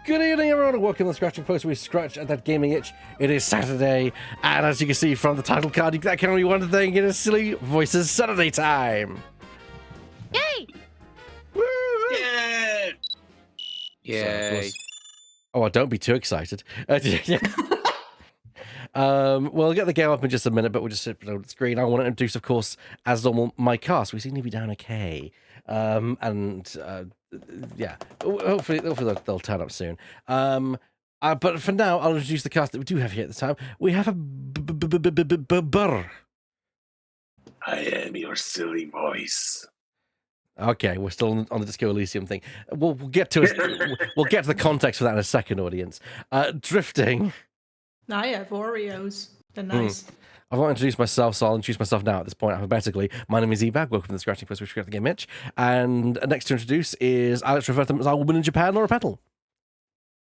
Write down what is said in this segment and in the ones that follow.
Good evening, everyone, and welcome to the Scratching Post, where we scratch at that gaming itch. It is Saturday, and as you can see from the title card, that can only be one thing. It is Silly Voices Saturday time. Yay! Woo! Yeah! Yay. Oh, don't be too excited. We'll get the game up in just a minute, but we'll just sit on the screen. I want to introduce, of course, as normal, my cast. We seem to be down okay. Yeah, hopefully they'll turn up soon. But for now, I'll introduce the cast that we do have here at the time. We have a burr. I am your silly voice. Okay, we're still on the Disco Elysium thing. We'll get to we'll get to the context for that in a second, audience. Drifting. I have Oreos. They're nice. I want to introduce myself, so I'll introduce myself now at this point alphabetically. My name is Ebag. Welcome to the Scratching Post, which we the game Mitch. And next to introduce is Alex, referred to them as our woman in Japan, Laura Petal.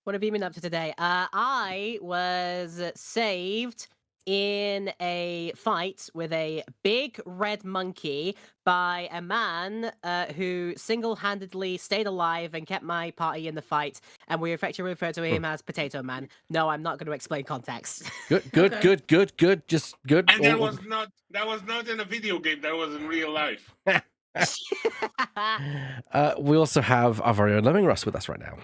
What have you been up to today? I was saved in a fight with a big red monkey by a man who single-handedly stayed alive and kept my party in the fight, and we effectively refer to him as Potato Man. No, I'm not going to explain context. Good. Just good. And that was not in a video game, that was in real life. We also have our very own Lemming Russ with us right now.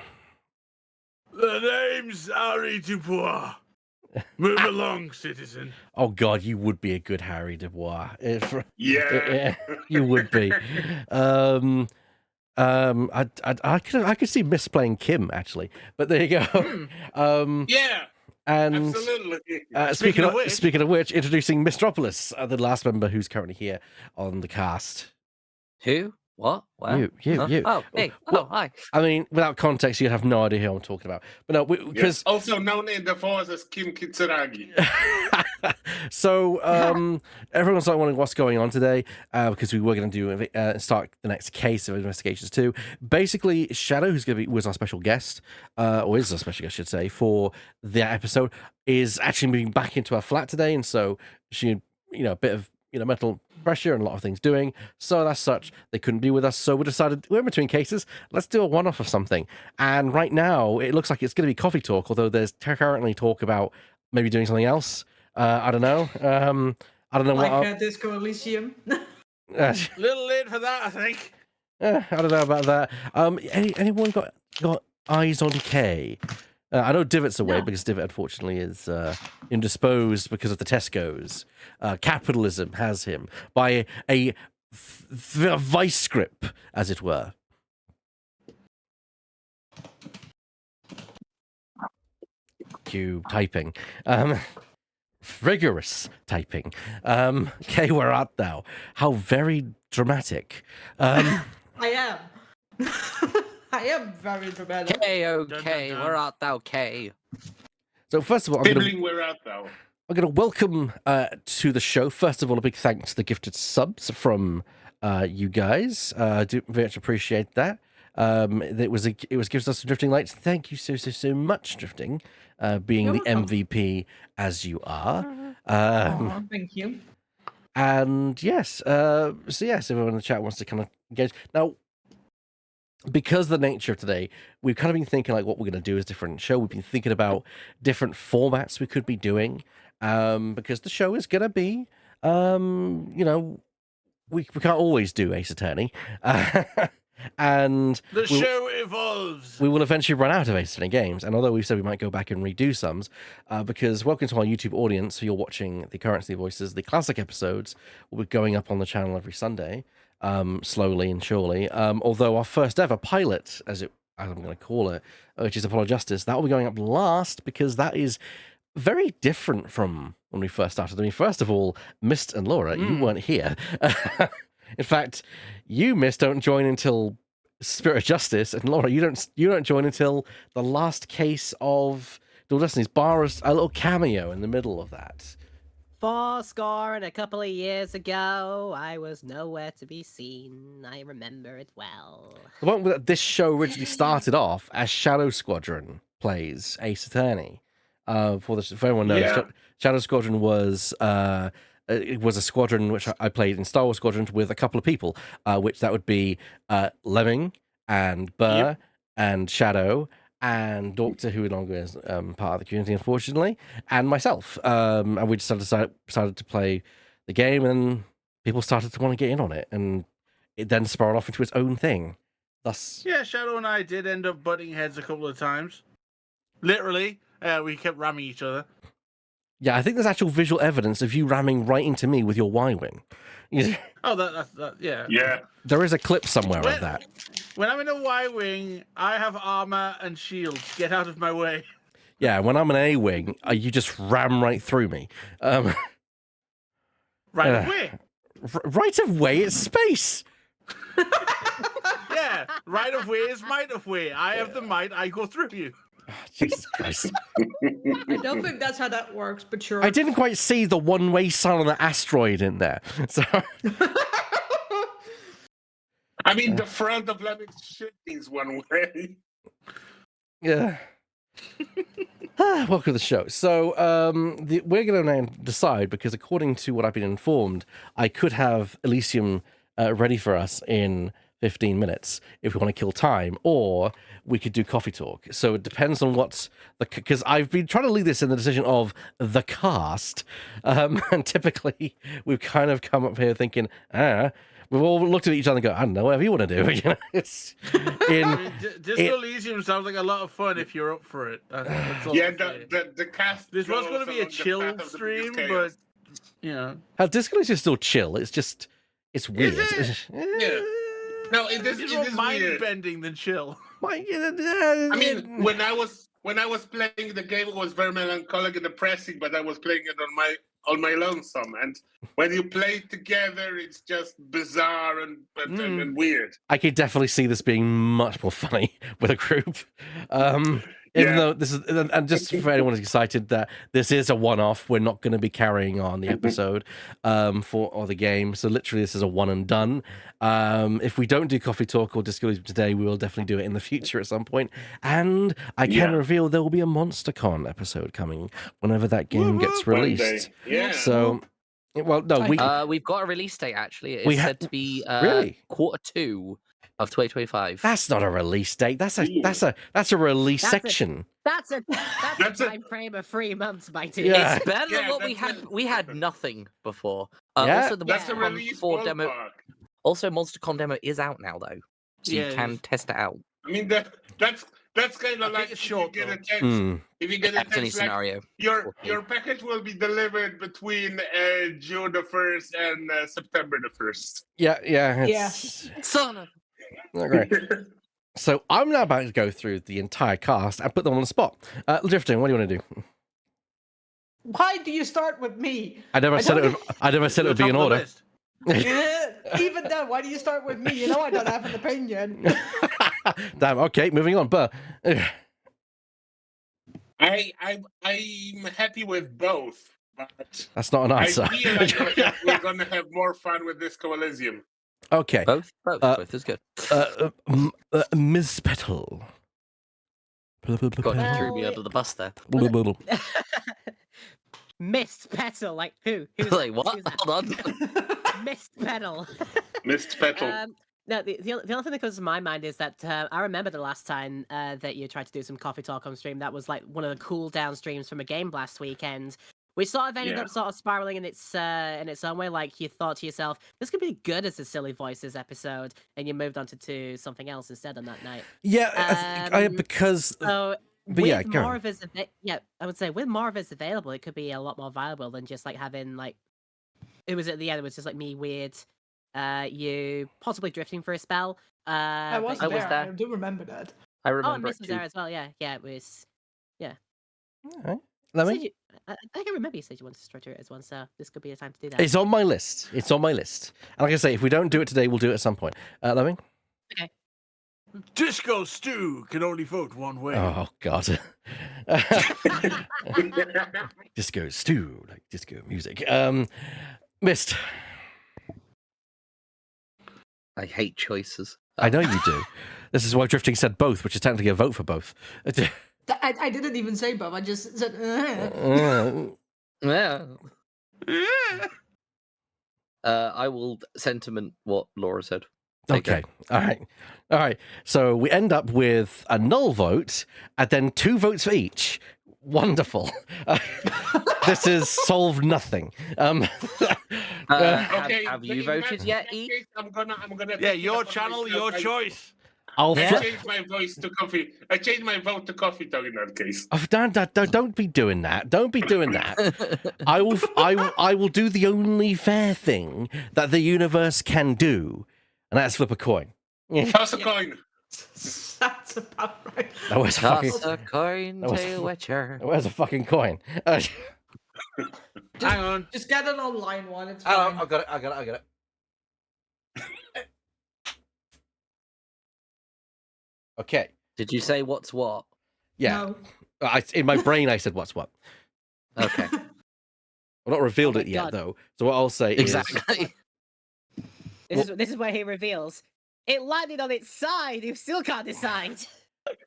The name's Harry Dubois. Move along, citizen. Oh God, you would be a good Harry Dubois. Yeah. You would be. I could see misplaying Kim actually, but there you go. Yeah. And absolutely. Speaking of which, introducing Mistropolis, the last member who's currently here on the cast. Who? What? Where? You. Oh, hey. Well, hi. I mean, without context, you'd have no idea who I'm talking about. But no, because also known in the force as Kim Kitsuragi. So everyone's like wondering what's going on today, because we were going to do start the next case of investigations too. Basically, Shadow, who's going to be was our special guest, or is a special guest, I should say, for the episode, is actually moving back into our flat today, and so she, a bit of mental pressure and a lot of things doing. So as such, they couldn't be with us. So we decided we're in between cases. Let's do a one-off of something. And right now, it looks like it's going to be coffee talk, although there's currently talk about maybe doing something else. I don't know. I don't know like Disco Elysium. Little late for that, I think. I don't know about that. Anyone got eyes on Kay? I know Divvot's away because Divvot, unfortunately, is indisposed because of the Tesco's. Capitalism has him by a vice grip, as it were. Cue typing. Rigorous typing. Kay, where art thou? How very dramatic. I am. I am very dramatic. K-O-K, where art thou, K? So first of all, Where art thou? I'm going to welcome to the show. First of all, a big thanks to the gifted subs from you guys. I do very much appreciate that. It was gives us some Drifting Lights. Thank you so much, Drifting, being the MVP as you are. Thank you. And yes, everyone in the chat wants to kind of engage now. Because of the nature of today, we've kind of been thinking like what we're going to do is different show. We've been thinking about different formats we could be doing, because the show is going to be, we can't always do Ace Attorney, and the show evolves. We will eventually run out of Ace Attorney games, and although we've said we might go back and redo some, because welcome to our YouTube audience, so you're watching the Currency Voices, the classic episodes will be going up on the channel every Sunday. Slowly and surely. Although our first ever pilot, as I'm going to call it, which is Apollo Justice, that will be going up last because that is very different from when we first started. I mean, first of all, Mist and Laura, you weren't here. In fact, you, Mist, don't join until Spirit of Justice, and Laura, you don't join until the last case of Dual Destinies, bar a little cameo in the middle of that. 40 and a couple of years ago, I was nowhere to be seen. I remember it well. The one that this show originally started off as Shadow Squadron plays Ace Attorney. If everyone knows, Shadow Squadron was it was a squadron which I played in Star Wars Squadrons with a couple of people, which that would be Lemming and Burr and Shadow and Doctor, who no longer is part of the community, unfortunately, and myself. And we just decided to play the game, and people started to want to get in on it, and it then spiraled off into its own thing. Thus, Yeah, Shadow and I did end up butting heads a couple of times. Literally, we kept ramming each other. yeah, I think there's actual visual evidence of you ramming right into me with your Y-wing. Oh, that yeah. Yeah. There is a clip somewhere of that. When I'm in a Y-wing, I have armor and shields. Get out of my way. Yeah, when I'm an A-wing, you just ram right through me. Right of way. Right of way, it's space. Yeah, right of way is might of way. I have the might, I go through you. Oh, Jesus Christ. I don't think that's how that works, but sure. I didn't quite see the one-way sign on the asteroid in there. So I mean, the front of Lemming's ship is one way. yeah. Welcome to the show. So we're going to now decide, because according to what I've been informed, I could have Elysium ready for us in 15 minutes if we want to kill time, or we could do coffee talk. So it depends on what's because I've been trying to leave this in the decision of the cast, and typically we've kind of come up here thinking, we've all looked at each other and go, I don't know, whatever you want to do. You know, it's Disco Elysium sounds like a lot of fun if you're up for it. That's all Yeah, I'm saying. the cast. This was goes going to be a along the chill path of the stream, biggest but chaos. you know, Disco is still chill. It's just it's weird. Yeah. No, it is it's more mind weird. bending than chill. I mean, when I was playing the game, it was very melancholic and depressing, but I was playing it on my lonesome. And when you play together, it's just bizarre and weird. I could definitely see this being much more funny with a group. Even though this is, and just for anyone who's excited that this is a one-off, we're not going to be carrying on the episode or the game. So literally, this is a one and done. If we don't do Coffee Talk or Disco today, we will definitely do it in the future at some point. And I can reveal there will be a MonsterCon episode coming whenever that game gets released. Yeah. So, well, no, we've got a release date actually. It's We said to be really? Q2 of 2025. That's not a release date. That's a release section. That's a time frame of 3 months, mighty. Yeah. It's better than Yeah, what we that's had. We had nothing before. Yeah. Also, the That's a MonsterCon release 4 demo. ballpark. Also, MonsterCon demo is out now though, so Yeah, you can test it out. I mean, that's kind I of think like it's short, if you get a though. text. If you get a Destiny text like, scenario. your package will be delivered between June the 1st and September the 1st. Yeah. It's Son of. not great. So I'm now about to go through the entire cast and put them on the spot. Drifting, what do you want to do? Why do you start with me? I never said it would be in order. List. Even then, why do you start with me? You know I don't have an opinion. Damn. Okay, moving on. But I'm happy with both, but that's not an I answer. feel like we're gonna have more fun with Disco Elysium. Okay. Both is good. Ms. Petal. Got you threw me under the bus there. Mist Petal, like who? Who's Like what? who's that? Hold on. Mist Petal. Missed Petal. No, the only thing that comes to my mind is that I remember the last time that you tried to do some coffee talk on stream. That was like one of the cool down streams from a game blast weekend. We sort of ended up sort of spiraling in its own way. Like you thought to yourself, this could be good as a Silly Voices episode, and you moved on to something else instead on that night. Yeah, because. So But with yeah, go more on. of us, I would say with more of us available, it could be a lot more viable than just like having like. It was at the end. It was just like me weird. You possibly drifting for a spell. I but was you- there. there. I do remember that. I Oh, remember and it Miss was too. there as well. Yeah, it was. Alright. You Let said me. I can remember you said you wanted to try to do it as one, so this could be a time to do that. It's on my list. It's on my list. And like I say, if we don't do it today, we'll do it at some point. Let me. Disco Stew can only vote one way. Oh God. Disco stew, like disco music. Mist. I hate choices. I know you do. This is why Drifting said both, which is technically a vote for both. I didn't even say Bob. I just said. Yeah. Yeah. I will sentiment what Laura said. Take Okay. All right. So we end up with a null vote and then 2 votes for each. Wonderful. This is solve nothing. Okay, Have you in that- voted in yet, that E? case, I'm gonna. Yeah, take it your upon channel, myself. your choice. I'll I Yeah. changed my voice to coffee. I changed my vote to coffee talk in that case. Oh, don't be doing that. Don't be doing that. I will do the only fair thing that the universe can do, and that's flip a coin. Toss a coin. That's about right. Now, where's a fucking, Toss a coin, that was tail fu- witcher. where's a fucking coin? Hang on. Just get an online one. It's Oh, fine. I got it. Okay. Did you say what's what? Yeah. No. In my brain, I said what's what. Okay. I've not revealed Oh my it yet, God. though. So what I'll say Exactly. This is where he reveals. It landed on its side. You still can't decide.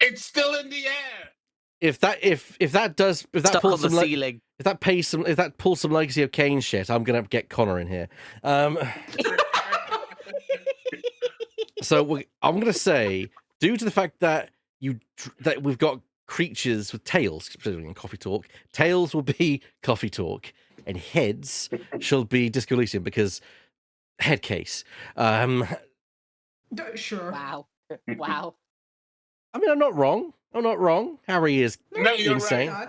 It's still in the air. is if that Stuck pulls on the some ceiling. if that pulls some Legacy of Kain shit, I'm gonna get Connor in here. So I'm gonna say, due to the fact that that we've got creatures with tails, specifically in Coffee Talk, tails will be Coffee Talk, and heads shall be Disco Elysium because head case. Sure. Wow. Wow. I mean, I'm not wrong. Harry is No, you're insane. right.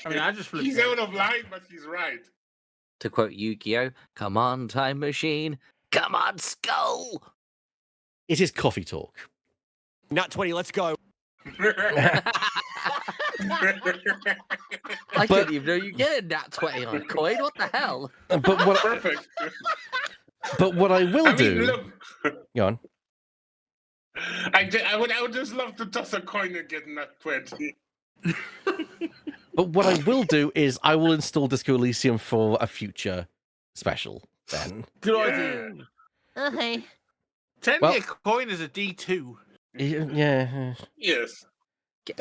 I mean, I just flipped He's it. out of line, but he's right. To quote Yu-Gi-Oh, come on, time machine. Come on, skull. It is Coffee Talk. Not 20, let's go. I couldn't even know you get a nat 20 on a coin. What the hell? But what Perfect. I will I mean, do. look. Go on. I would just love to toss a coin and get nat 20. But what I will do is I will install Disco Elysium for a future special. Then Good Yeah. idea. Okay. Technically, a coin is a D2. yeah. Yes.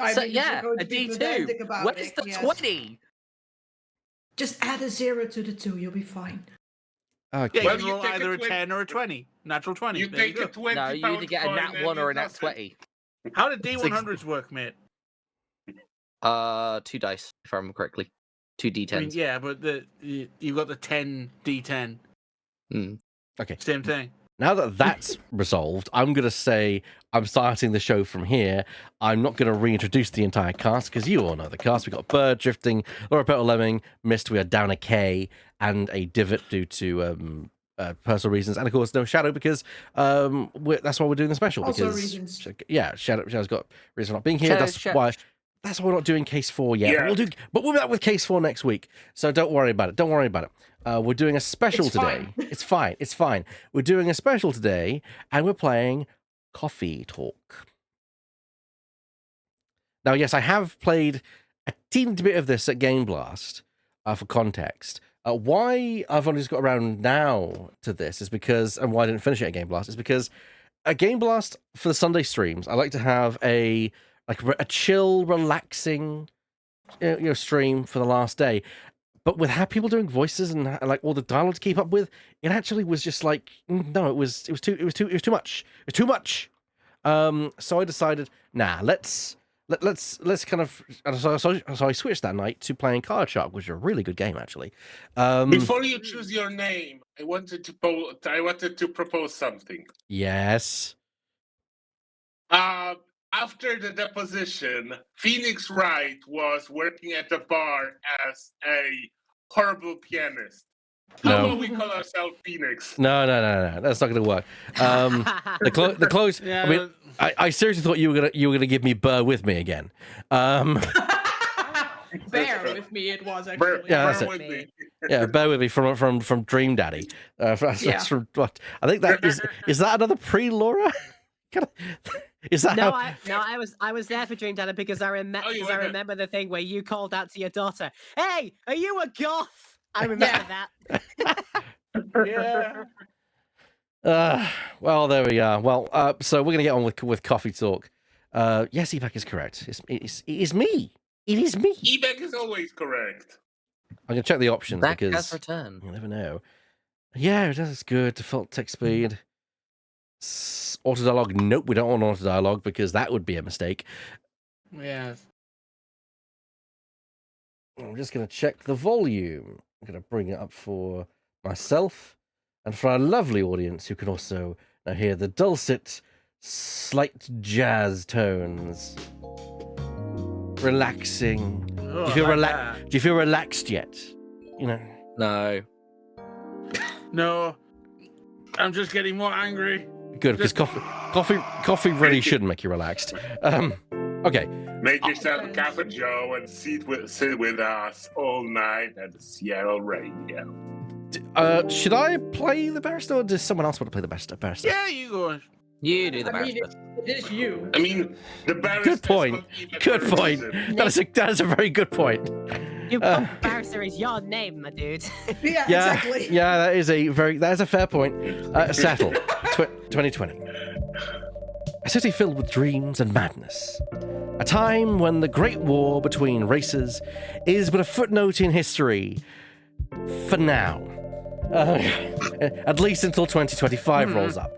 I So, mean, if yeah, you're going a to be D2. pedantic about Where's it, the yes. 20? Just add a 0 to the 2. You'll be fine. Okay. Yeah, Well, you can you roll take a either a 20 10 or a 20. Natural 20. You There take you a go. 20 No, you either get a nat 1 or a nat 20. How did D100s work, mate? 2 dice, if I remember correctly. 2 D10s. I mean, yeah, but you got the 10 D10. Okay. Same thing. Now that that's resolved, I'm going to say I'm starting the show from here. I'm not going to reintroduce the entire cast because you all know the cast. We've got Bird drifting, Laura Petal Lemming, Mist, we are down a K, and a Divvot due to personal reasons, and of course no Shadow because that's why we're doing the special. Also because reasons. Yeah, Shadow's got reason for not being here. That's why we're not doing case 4 yet. Yeah. But we'll be back with case 4 next week. So don't worry about it. We're doing a special It's today. fine. It's fine. We're doing a special today, and we're playing Coffee Talk. Now, yes, I have played a teeny bit of this at Game Blast for context. Why I've only just got around now to this is because, and why I didn't finish it at Game Blast is because at Game Blast for the Sunday streams, I like to have a chill, relaxing, stream for the last day. But with how people doing voices and like all the dialogue to keep up with, it actually was just like no, it was too much. It was too much. So I decided, nah, let's kind of. So I switched that night to playing Card Shark, which is a really good game actually. Before you choose your name, I wanted to propose something. Yes. After the deposition, Phoenix Wright was working at a bar as a horrible pianist. How No. about we call ourselves Phoenix? No. That's not going to work. The close. Yeah, I mean, I seriously thought you were gonna give me Burr with me again. Bear with me, it was actually. Yeah, that's Bear it. with me. Yeah, bear with me from Dream Daddy. That's from what I think that is that another pre-Laura? Is that No, how... I was there for Dream Dad because I Oh, you were there. remember the thing where you called out to your daughter, "Hey, are you a goth?" I remember that. Yeah. Well, there we are. Well, so we're gonna get on with Coffee Talk. Yes, Ebac is correct. It is me. It is me. Ebek is always correct. I'm gonna check the options Back because has returned. you never know. Yeah, that's good. Default text speed. Auto dialogue. Nope, we don't want auto dialogue because that would be a mistake. Yes. I'm just going to check the volume. I'm going to bring it up for myself and for our lovely audience who can also now hear the dulcet, slight jazz tones. Relaxing. Oh, Do you feel I like that. Do you feel relaxed yet? You know. No. No. I'm just getting more angry. Good, because coffee really shouldn't make you relaxed. Okay. Make yourself a cup of Joe and sit with us all night at the Seattle radio. Should I play the barrister, or does someone else want to play the barrister? Yeah, you go. You do the I mean, barrister. it is you. I mean, the barrister. Good point. Good point. That is a very good point. You barrister is your name, my dude. Yeah, Yeah, exactly. yeah, that is a fair point. Settle, 2020. A city filled with dreams and madness. A time when the great war between races is but a footnote in history. For now. At least until 2025 rolls up.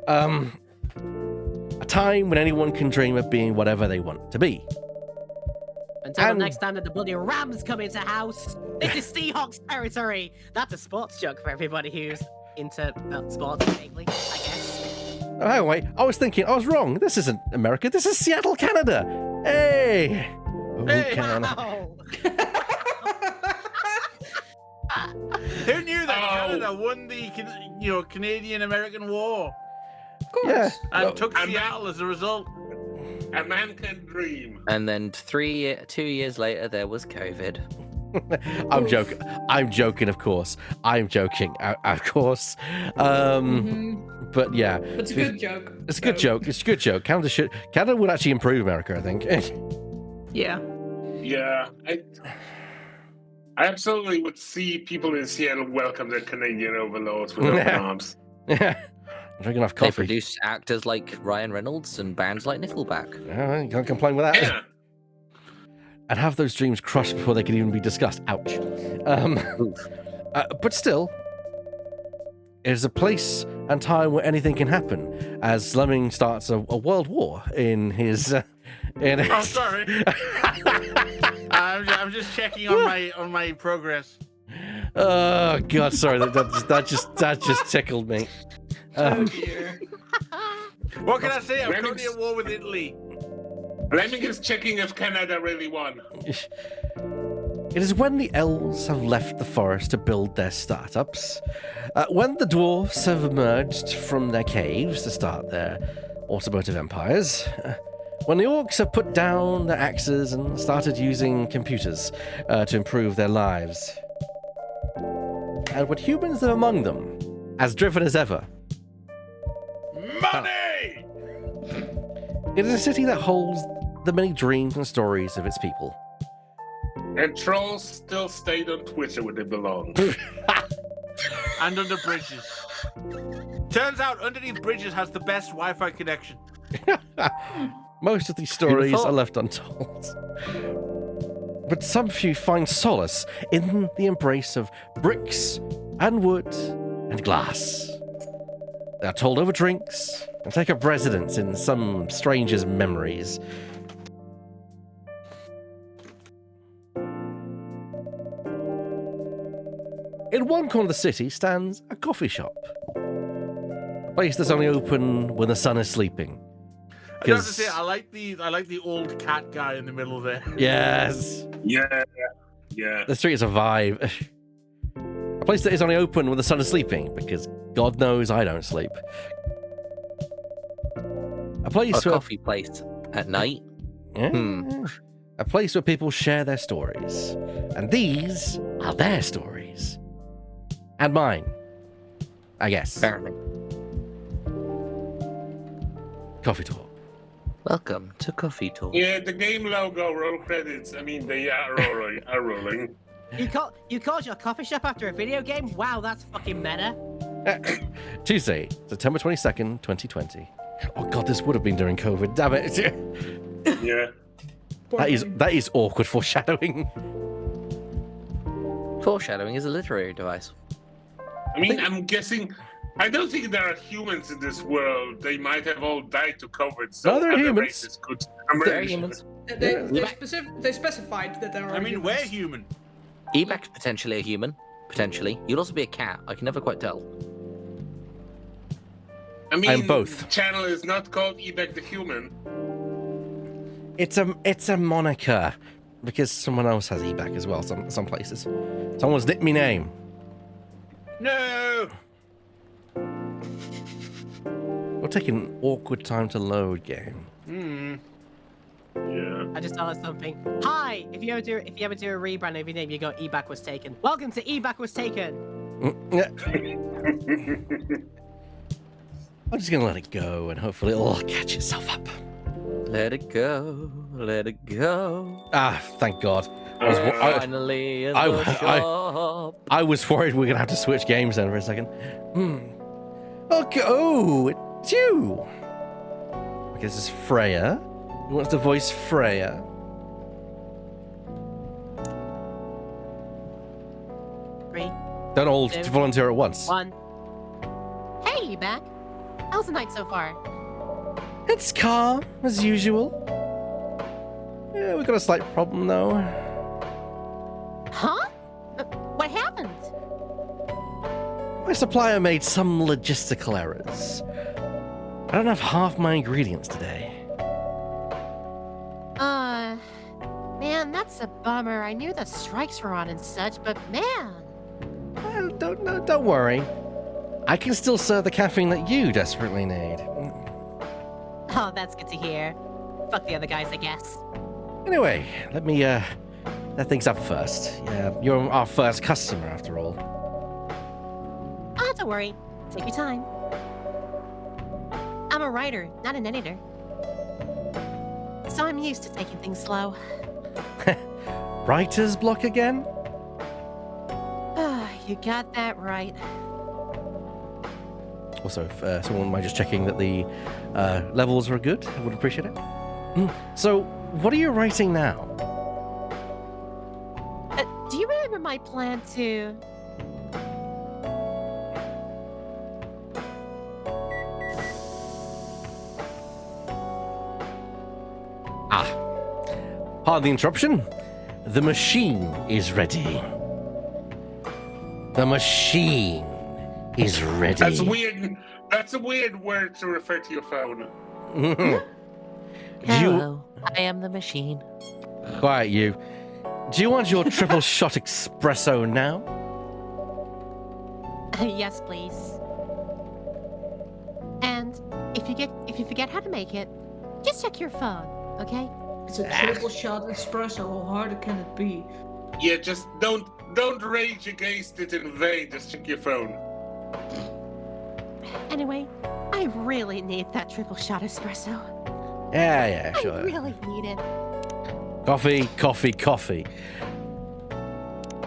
A time when anyone can dream of being whatever they want to be. Until And- the next time that the bloody Rams come into house. This is Seahawks territory. That's a sports joke for everybody who's into sports, vaguely, I guess. Oh, hang on, wait. I was wrong. This isn't America. This is Seattle, Canada. Hey. Oh, Hey. Canada. Wow. Who knew that Oh. Canada won the Canadian-American War Of course. Yeah. and took I'm- Seattle as a result? A man can dream. And then 2 years later, there was COVID. I'm joking. I'm joking, of course. I'm joking, of course. But yeah, It's a good joke. it's a good joke. It's a good joke. Canada would actually improve America, I think. Yeah. Yeah, I absolutely would see people in Seattle welcome their Canadian overlords with open arms. I'm drinking enough They coffee. produce actors like Ryan Reynolds and bands like Nickelback. You can't complain with that. Yeah. And have those dreams crushed before they can even be discussed. Ouch. But still, it is a place and time where anything can happen. As Lemming starts a world war in his. Oh, sorry. I'm just checking on my progress. Oh God, sorry. That just tickled me. Oh dear. What can I say? I'm Remix- currently at war with Italy. Lemming is checking if Canada really won. It is when the elves have left the forest to build their startups, when the dwarfs have emerged from their caves to start their automotive empires, when the orcs have put down their axes and started using computers to improve their lives, and when humans are among them, as driven as ever. Money! It is a city that holds the many dreams and stories of its people. And trolls still stayed on Twitter where they belong. And under bridges. Turns out underneath bridges has the best Wi-Fi connection. Most of these stories thought? are left untold. But some few find solace in the embrace of bricks and wood and glass. They are told over drinks and take up residence in some stranger's memories. In one corner of the city stands a coffee shop. A place that's only open when the sun is sleeping. I have to say, I like the old cat guy in the middle there. Yes. Yeah. Yeah. The street is a vibe. A place that is only open when the sun is sleeping, because God knows I don't sleep. A place A where coffee place at night. Yeah. A place where people share their stories. And these are their stories. And mine. I guess. Apparently. Coffee talk. Welcome to Coffee Talk. Yeah, the game logo, roll credits. I mean, they are rolling. You called your coffee shop after a video game? Wow, that's fucking meta. Tuesday, September 22nd, 2020. Oh god, this would have been during COVID. Damn it. Yeah. That is awkward foreshadowing. Foreshadowing is a literary device. I mean, I'm guessing I don't think there are humans in this world. They might have all died to COVID, so No, they're other humans. races could They're emerge. humans. They specified that there are. I mean, humans. we're human. Ebak's potentially a human. Potentially. You'd also be a cat. I can never quite tell. I mean, I'm both. the channel is not called Ebak the Human. It's a moniker because someone else has eBack as well. Some places. Someone's nicked me name. No. We're taking an awkward time to load game. Hmm. Yeah. I just thought of something. Hi! If you ever do a rebrand of your name, you go Eback was taken. Welcome to Eback was taken. Yeah. I'm just gonna let it go, and hopefully it'll catch itself up. Let it go. Let it go. Ah, thank God. Finally in the shop. I was worried we were gonna have to switch games then for a second. Okay. Oh, it's you. Because it's Freya. Who wants to voice Freya? Three, Don't all Two. volunteer at once. 1. Hey, Eback. How's the night so far? It's calm, as usual. Yeah, we've got a slight problem, though. Huh? What happened? My supplier made some logistical errors. I don't have half my ingredients today. Man, that's a bummer. I knew the strikes were on and such, but man. Well, don't worry. I can still serve the caffeine that you desperately need. Oh, that's good to hear. Fuck the other guys, I guess. Anyway, let me set things up first. Yeah, you're our first customer, after all. Ah, don't worry. Take your time. I'm a writer, not an editor. So I'm used to taking things slow. Writer's block again? You got that right. Also, if someone mind just checking that the levels are good, I would appreciate it. So, what are you writing now? Do you remember my plan to... Pardon the interruption. The machine is ready. The machine is ready. That's weird. That's a weird word to refer to your phone. Hello, I am the machine. Quiet, you. Do you want your triple shot espresso now? Yes, please. And if you forget how to make it, just check your phone, okay? It's a triple shot espresso. How hard can it be? Yeah, just don't rage against it in vain. Just check your phone. Anyway, I really need that triple shot espresso. Yeah, sure. I really need it. Coffee, coffee, coffee.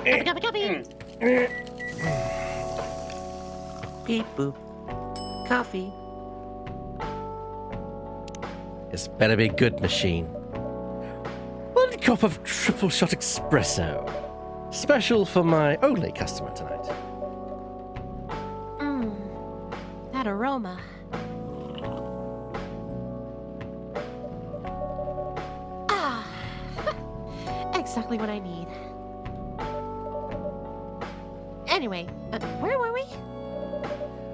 Coffee, coffee, coffee. Beep boop. Coffee. This better be a good machine. 1 cup of triple shot espresso. Special for my only customer tonight. That aroma. Ah, exactly what I need. Anyway, where were we?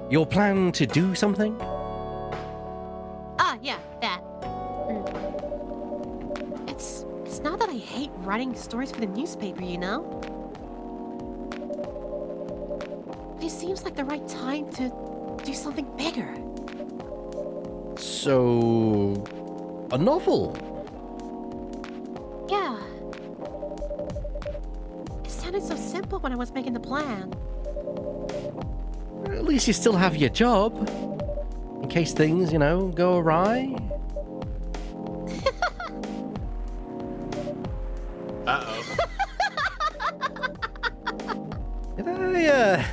Your plan to do something? Ah, yeah, that. It's not that I hate writing stories for the newspaper, you know? It seems like the right time to do something bigger. So, a novel? Yeah. It sounded so simple when I was making the plan. At least you still have your job. In case things, go awry. Uh-oh. Did I,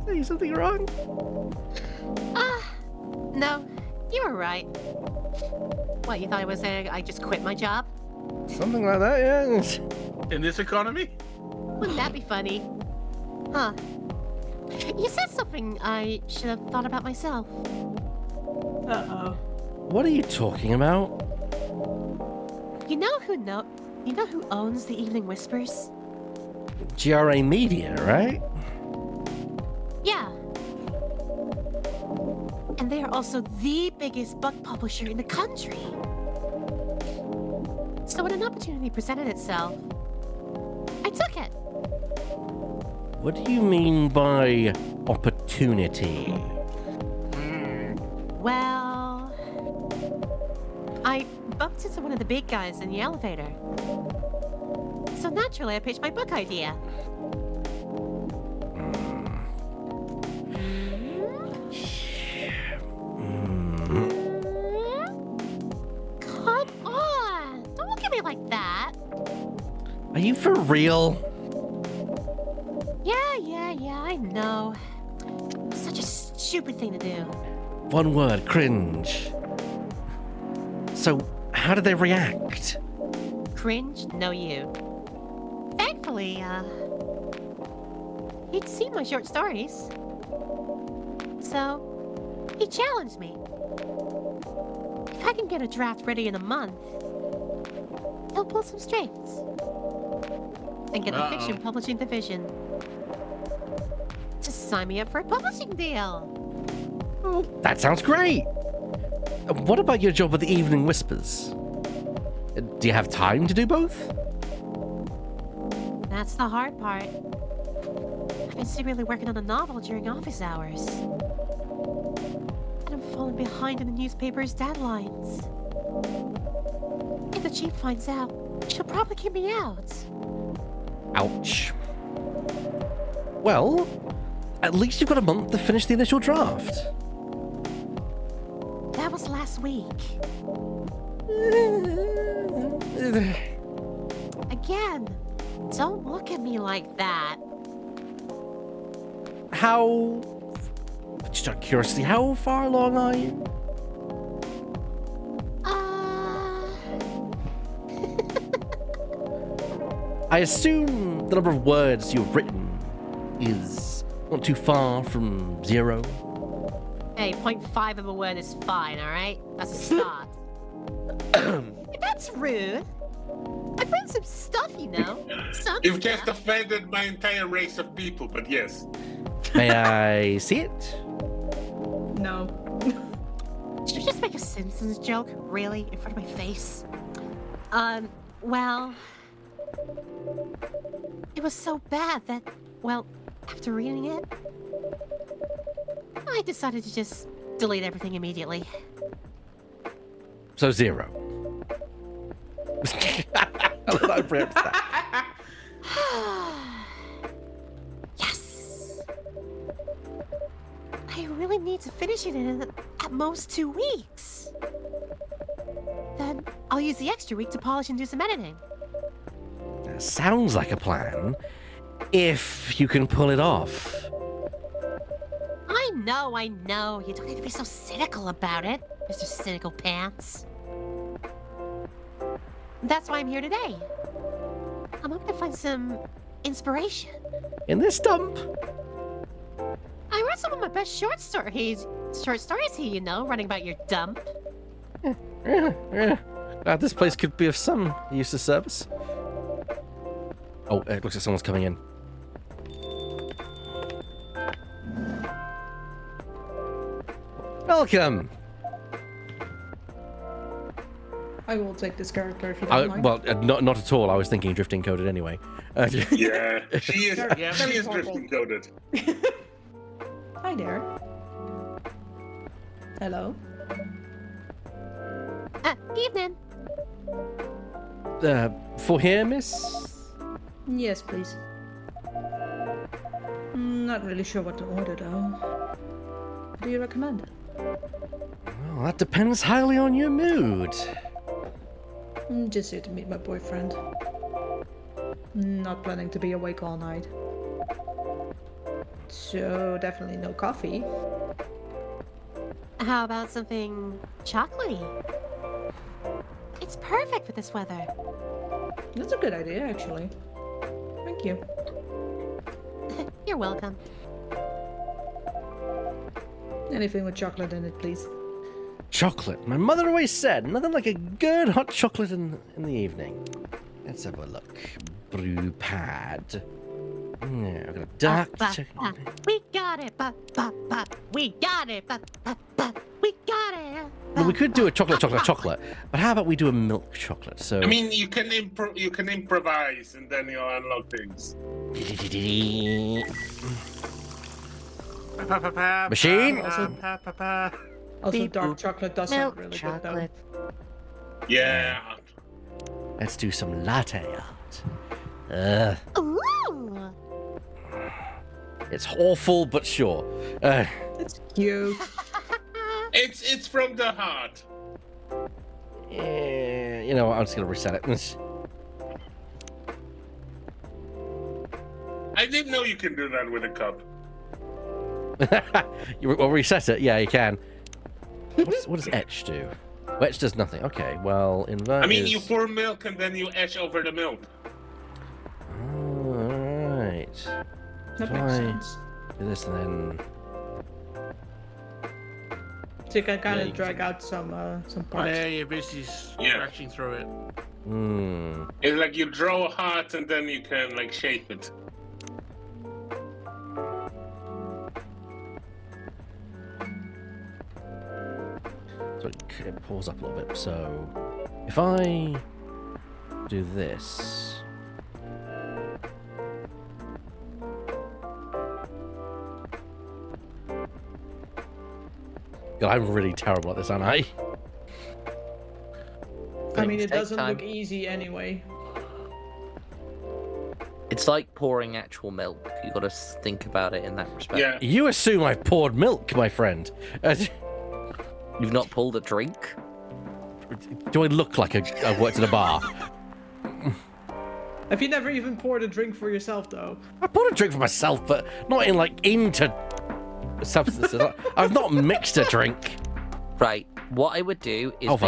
say something wrong? No, you were right. What, you thought I was saying I just quit my job? Something like that, yeah. In this economy? Wouldn't that be funny? Huh. You said something I should have thought about myself. Uh-oh. What are you talking about? You know who owns the Evening Whispers? GRA Media, right? Yeah. And they are also the biggest book publisher in the country. So when an opportunity presented itself, I took it. What do you mean by opportunity? Well, I bumped into one of the big guys in the elevator. So naturally, I pitched my book idea. Come on! Don't look at me like that. Are you for real? Yeah, I know. Such a stupid thing to do. One word, cringe. So, how did they react? Cringe? No, you. Thankfully, he'd seen my short stories. So, he challenged me. If I can get a draft ready in a month, he'll pull some strings. And get the fiction publishing division to sign me up for a publishing deal. That sounds great. What about your job with the Evening Whispers? Do you have time to do both? That's the hard part. I've been secretly working on a novel during office hours. And I'm falling behind in the newspaper's deadlines. If the chief finds out, she'll probably kick me out. Ouch. Well, at least you've got a month to finish the initial draft. That was last week. Again, don't look at me like that. How... Just out of curiosity, how far along are you? I assume the number of words you've written is not too far from 0. Hey, 0.5 of a word is fine, alright? That's a start. That's rude. I've written some stuff, you know. Some You've stuff. just offended my entire race of people, but yes. May I see it? No. Should we just make a Simpsons joke, really, in front of my face? Well... It was so bad that, well, after reading it, I decided to just delete everything immediately. So 0. I preempted that. Yes! I really need to finish it in at most 2 weeks. Then I'll use the extra week to polish and do some editing. Sounds like a plan. If you can pull it off. I know. You don't need to be so cynical about it, Mr. Cynical Pants. That's why I'm here today. I'm hoping to find some inspiration. In this dump? I read some of my best short stories here, you know, running about your dump. Yeah. Glad this place could be of some use to service. Oh, it looks like someone's coming in. Welcome. I will take this character if you don't mind. Well, not at all. I was thinking drifting coded anyway. Yeah, she is. Very She is thoughtful. drifting coded. Hi there. Hello. Evening. For here, miss? Yes, please. Not really sure what to order, though. What do you recommend? Well, that depends highly on your mood. Just here to meet my boyfriend. Not planning to be awake all night. So, definitely no coffee. How about something chocolatey? It's perfect for this weather. That's a good idea, actually. Thank you. You're welcome. Anything with chocolate in it, please. Chocolate. My mother always said, nothing like a good hot chocolate in the evening. Let's have a look. Brew pad. Yeah, I've got a dark chocolate. We got it. We got it. We got it. Well, we could do a chocolate, but how about we do a milk chocolate? So I mean, you can improvise, and then you'll unlock things. Machine? Also, dark chocolate does sound really good, though. Yeah. Let's do some latte art. Ooh. It's awful, but sure. It's cute. It's from the heart. You know what? I'm just gonna reset it. I didn't know you can do that with a cup. Well, reset it. Yeah, you can. What does etch do? Well, etch does nothing. Okay, well, invert I mean, is... you pour milk and then you etch over the milk. Alright. That If makes I sense. do this and then... So you can kind Yeah, of you drag out some Oh, parts. yeah, you're basically scratching through it. Hmm. It's like you draw a heart and then you can like shape it. So it pulls up a little bit. So if I do this... God, I'm really terrible at this, aren't I? I mean, it Take doesn't time. look easy anyway. It's like pouring actual milk. You got to think about it in that respect. Yeah. You assume I've poured milk, my friend. You've not pulled a drink? Do I look like I've worked at a bar? Have you never even poured a drink for yourself, though? I poured a drink for myself, but not in into substances. I've not mixed a drink. Right. What I would do is Oh,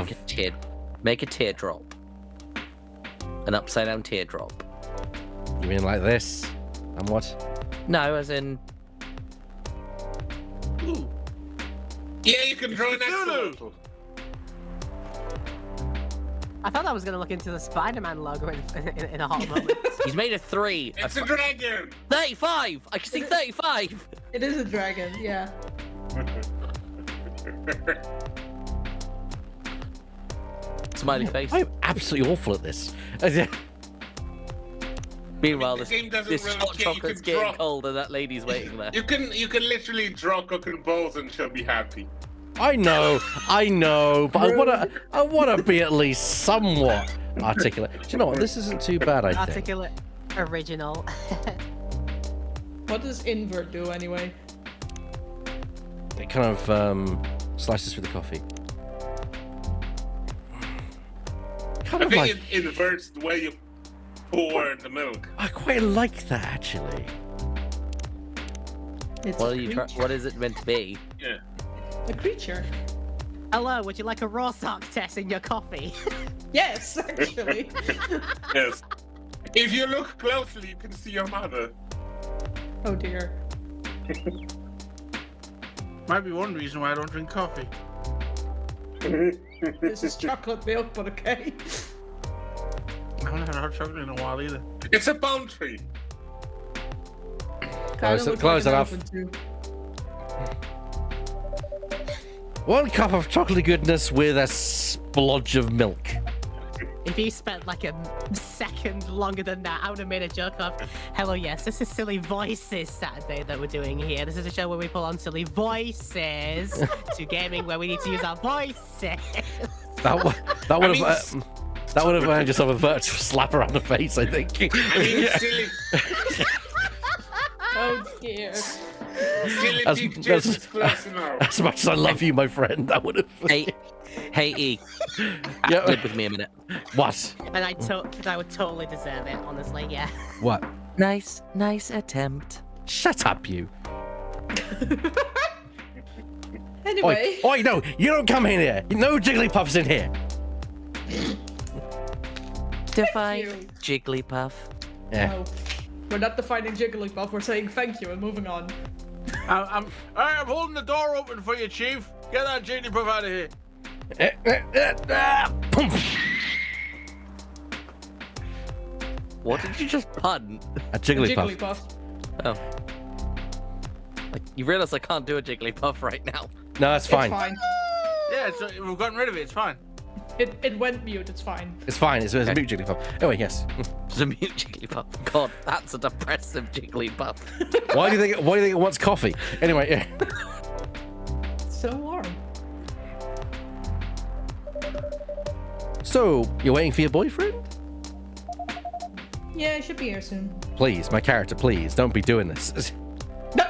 make a teardrop. An upside down teardrop. You mean like this? And what? No, as in Ooh. Yeah, you can draw an Cthulhu. axolotl. I thought I was gonna look into the Spider-Man logo in a hot moment. he's made a 3. It's a dragon. 35! I can see 35! It is a dragon, yeah. Smiley face. I'm absolutely awful at this. Meanwhile, The game doesn't this really hot care, you chocolate's can getting draw. cold and that lady's waiting there. You can literally draw cooking balls and she'll be happy. I know, but I wanna be at least somewhat articulate. Do you know what? This isn't too bad, I think. Articulate, original. What does invert do, anyway? It kind of slices through the coffee. Kind I of think like. it inverts the way you pour the milk. I quite like that actually. It's What a are you? creature. What is it meant to be? Yeah. A creature. Hello, would you like a raw sock test in your coffee? Yes, actually. Yes. If you look closely, you can see your mother. Oh dear. Might be one reason why I don't drink coffee. This is chocolate milk, but okay. I haven't had hot chocolate in a while either. It's a palm tree. Close enough. One cup of chocolatey goodness with a splodge of milk. If you spent like a second longer than that, I would have made a joke of, hello, yes, this is Silly Voices Saturday that we're doing here. This is a show where we pull on silly voices to gaming where we need to use our voices. That would have earned yourself a virtual slap around the face, I think. I mean, silly, Oh dear. silly As- pictures as- is close enough. As much as I love you, my friend, that would have. Hey, E. Yeah. Live with me a minute. What? And I would totally deserve it, honestly, yeah. What? Nice attempt. Shut up, you. Anyway. Oi, no, you don't come in here. No Jigglypuffs in here. Define you. Jigglypuff. Yeah. No. We're not defining Jigglypuff, we're saying thank you and moving on. I'm holding the door open for you, Chief. Get that Jigglypuff out of here. What did you just pun? A Jigglypuff. Jigglypuff. Oh. Like, you realize I can't do a Jigglypuff right now. No, that's fine. It's fine. Yeah, we've gotten rid of it. It's fine. It went mute. It's fine. It's fine. It's a mute Jigglypuff. Oh, wait, yes. It's a mute Jigglypuff. God, that's a depressive Jigglypuff. Why do you think it wants coffee? Anyway, yeah. It's so warm. So, you're waiting for your boyfriend? Yeah, it should be here soon. Please, my character, please. Don't be doing this. No.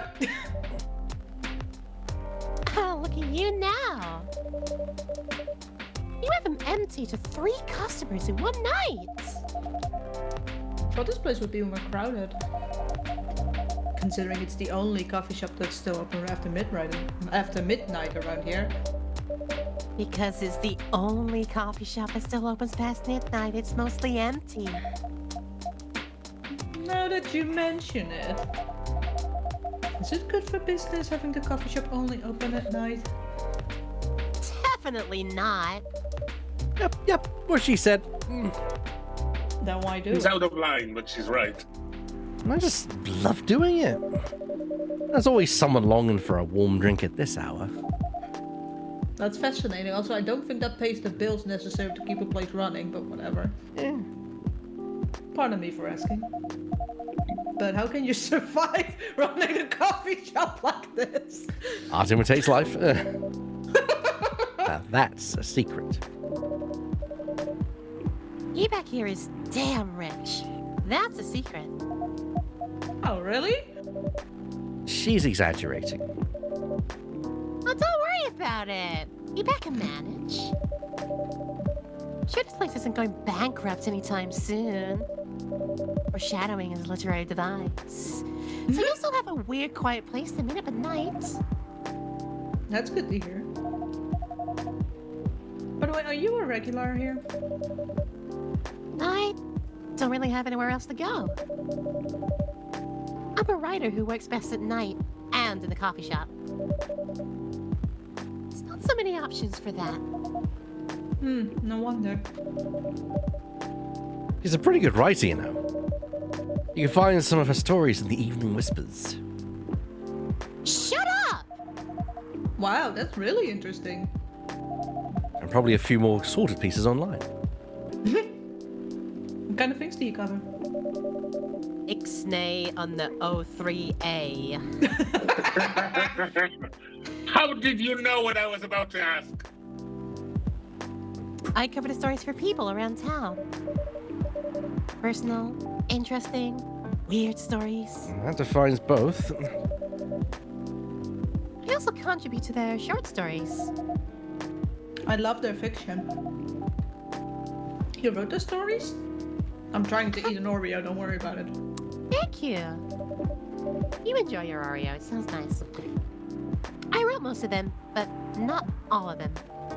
Oh, look at you now. You have them empty to 3 customers in one night. Thought this place would be more crowded. Considering it's the only coffee shop that's still open after midnight around here. Because it's the only coffee shop that still opens past midnight. It's mostly empty. Now that you mention it. Is it good for business having the coffee shop only open at night? Definitely not. Yep. What she said. Then why do She's it? out of line, but she's right. I just love doing it. There's always someone longing for a warm drink at this hour. That's fascinating. Also, I don't think that pays the bills necessary to keep a place running, but whatever. Yeah. Pardon me for asking. But how can you survive running a coffee shop like this? Art imitates life. Now that's a secret. You back here is damn rich. That's a secret. Oh, really? She's exaggerating. Oh, don't worry about it. You back can manage. Sure, this place isn't going bankrupt anytime soon. Foreshadowing is a literary device. So you'll still have a weird, quiet place to meet up at night. That's good to hear. By the way, are you a regular here? I don't really have anywhere else to go. I'm a writer who works best at night and in the coffee shop. There's not so many options for that. No wonder. She's a pretty good writer, you know. You can find some of her stories in the Evening Whispers. Shut up! Wow, that's really interesting. And probably a few more sorted pieces online. What kind of things do you cover? Ixnay on the O3A. How did you know what I was about to ask? I cover the stories for people around town. Personal, interesting, weird stories. That defines both. I also contribute to their short stories. I love their fiction. You wrote the stories? I'm trying to eat an Oreo, don't worry about it. Thank you. You enjoy your Oreo, it sounds nice. I wrote most of them, but not all of them.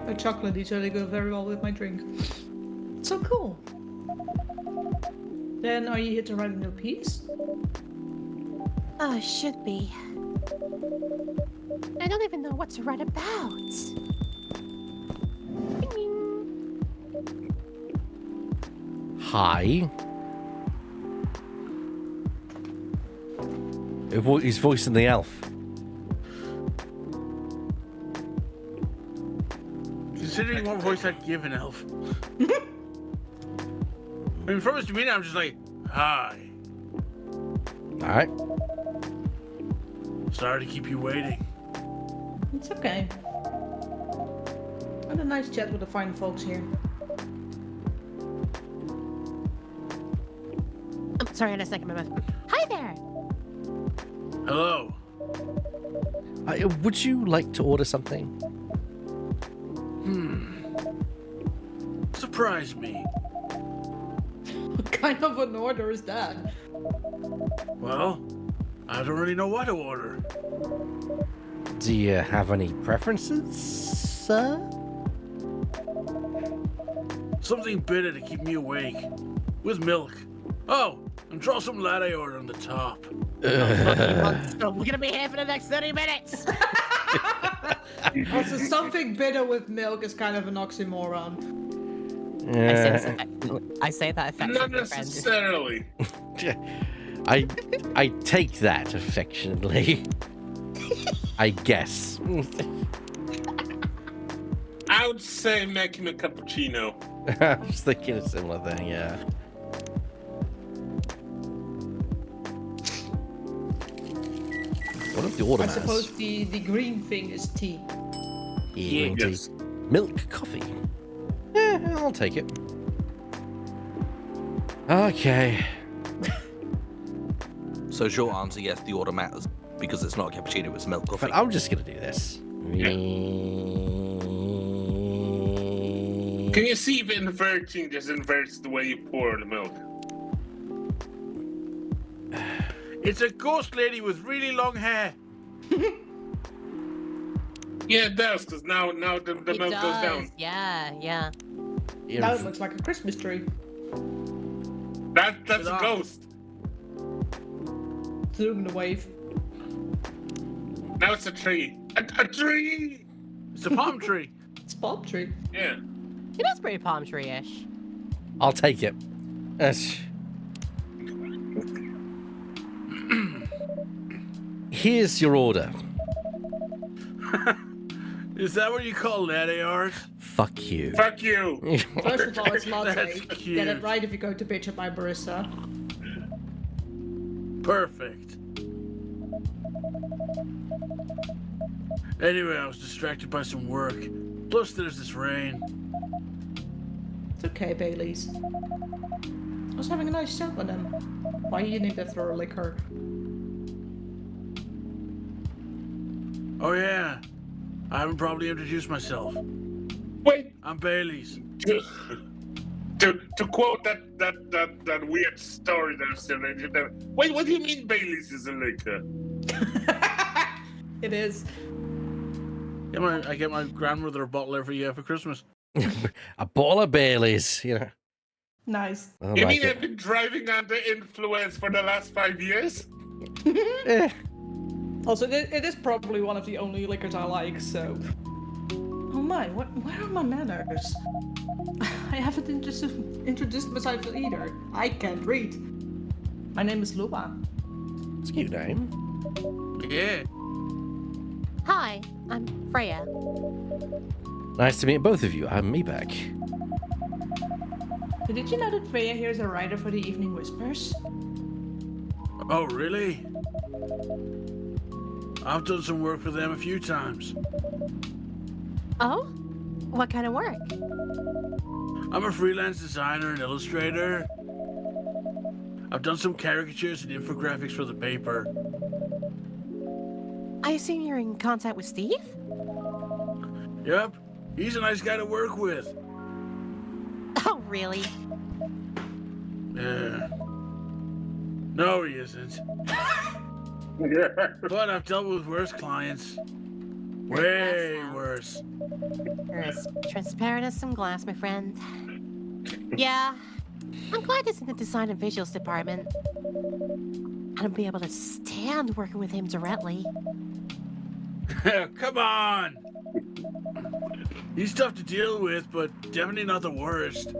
The chocolatey, so they go very well with my drink. So cool. Then are you here to write a new piece? Oh, it should be. I don't even know what to write about. Ding, ding. Hi. He's voicing the elf. Considering what voice I'd give an elf. I mean, from his demeanor, I'm just like, hi. Alright. Sorry to keep you waiting. It's okay. I had a nice chat with the fine folks here. I'm sorry, I had a second, my mouth. Hi there! Hello. Would you like to order something? Surprise me. What kind of an order is that? Well, I don't really know what to order. Do you have any preferences, sir? Something bitter to keep me awake. With milk. Oh, and draw some latte order on the top. Fucking monster. We're gonna be here for the next 30 minutes. Also, something bitter with milk is kind of an oxymoron. I say that Not affectionately, friend. necessarily. I take that affectionately. I guess. I would say make him a cappuccino. I was thinking a similar thing, yeah. What of the I automat? suppose the green thing is tea. Yeah, green tea. Yes. Milk coffee. I'll take it. Okay. So short answer, yes, the order matters because it's not a cappuccino, it's milk coffee. But I'm just gonna do this. Can you see if inverting just inverts the way you pour the milk? It's a ghost lady with really long hair. Yeah, it does, because now the It milk goes down. does. Yeah. Now it looks like a Christmas tree. That's a ghost. Doing the wave. Now it's a tree. A tree! It's a palm tree. It's a palm tree. Yeah. It is pretty palm tree-ish. I'll take it. Here's your order. Is that what you call latte art? Fuck you. Fuck you. First of all, it's latte. That's Get cute. it right if you go to bitch at my barista. Perfect. Anyway, I was distracted by some work. Plus, there's this rain. It's okay, Baileys. I was having a nice chat with them. Why you need to throw liquor? Oh yeah, I haven't probably introduced myself. Wait, I'm Bailey's. to quote that weird story that's in it. Wait, what do you mean Bailey's is a liquor? It is. Yeah, I get my grandmother a bottle every year for Christmas. A bottle of Baileys, you know. Nice. I You like mean I've it. been driving under influence for the last 5 years? Eh, Also, it is probably one of the only liquors I like, so... Oh my, where are my manners? I haven't introduced myself either. I can't read. My name is Luba. it's a cute name. Yeah. Hi, I'm Freya. Nice to meet both of you. I'm Meback. Did you know that Freya here is a writer for the Evening Whispers? Oh really? I've done some work for them a few times. Oh? What kind of work? I'm a freelance designer and illustrator. I've done some caricatures and infographics for the paper. I assume you're in contact with Steve? Yep, he's a nice guy to work with. Oh, really? Yeah. No, he isn't. But I've dealt with worse clients. Way worse. You're as transparent as some glass, my friend. Yeah, I'm glad he's in the design and visuals department. I'd be able to stand working with him directly. Come on! He's tough to deal with, but definitely not the worst.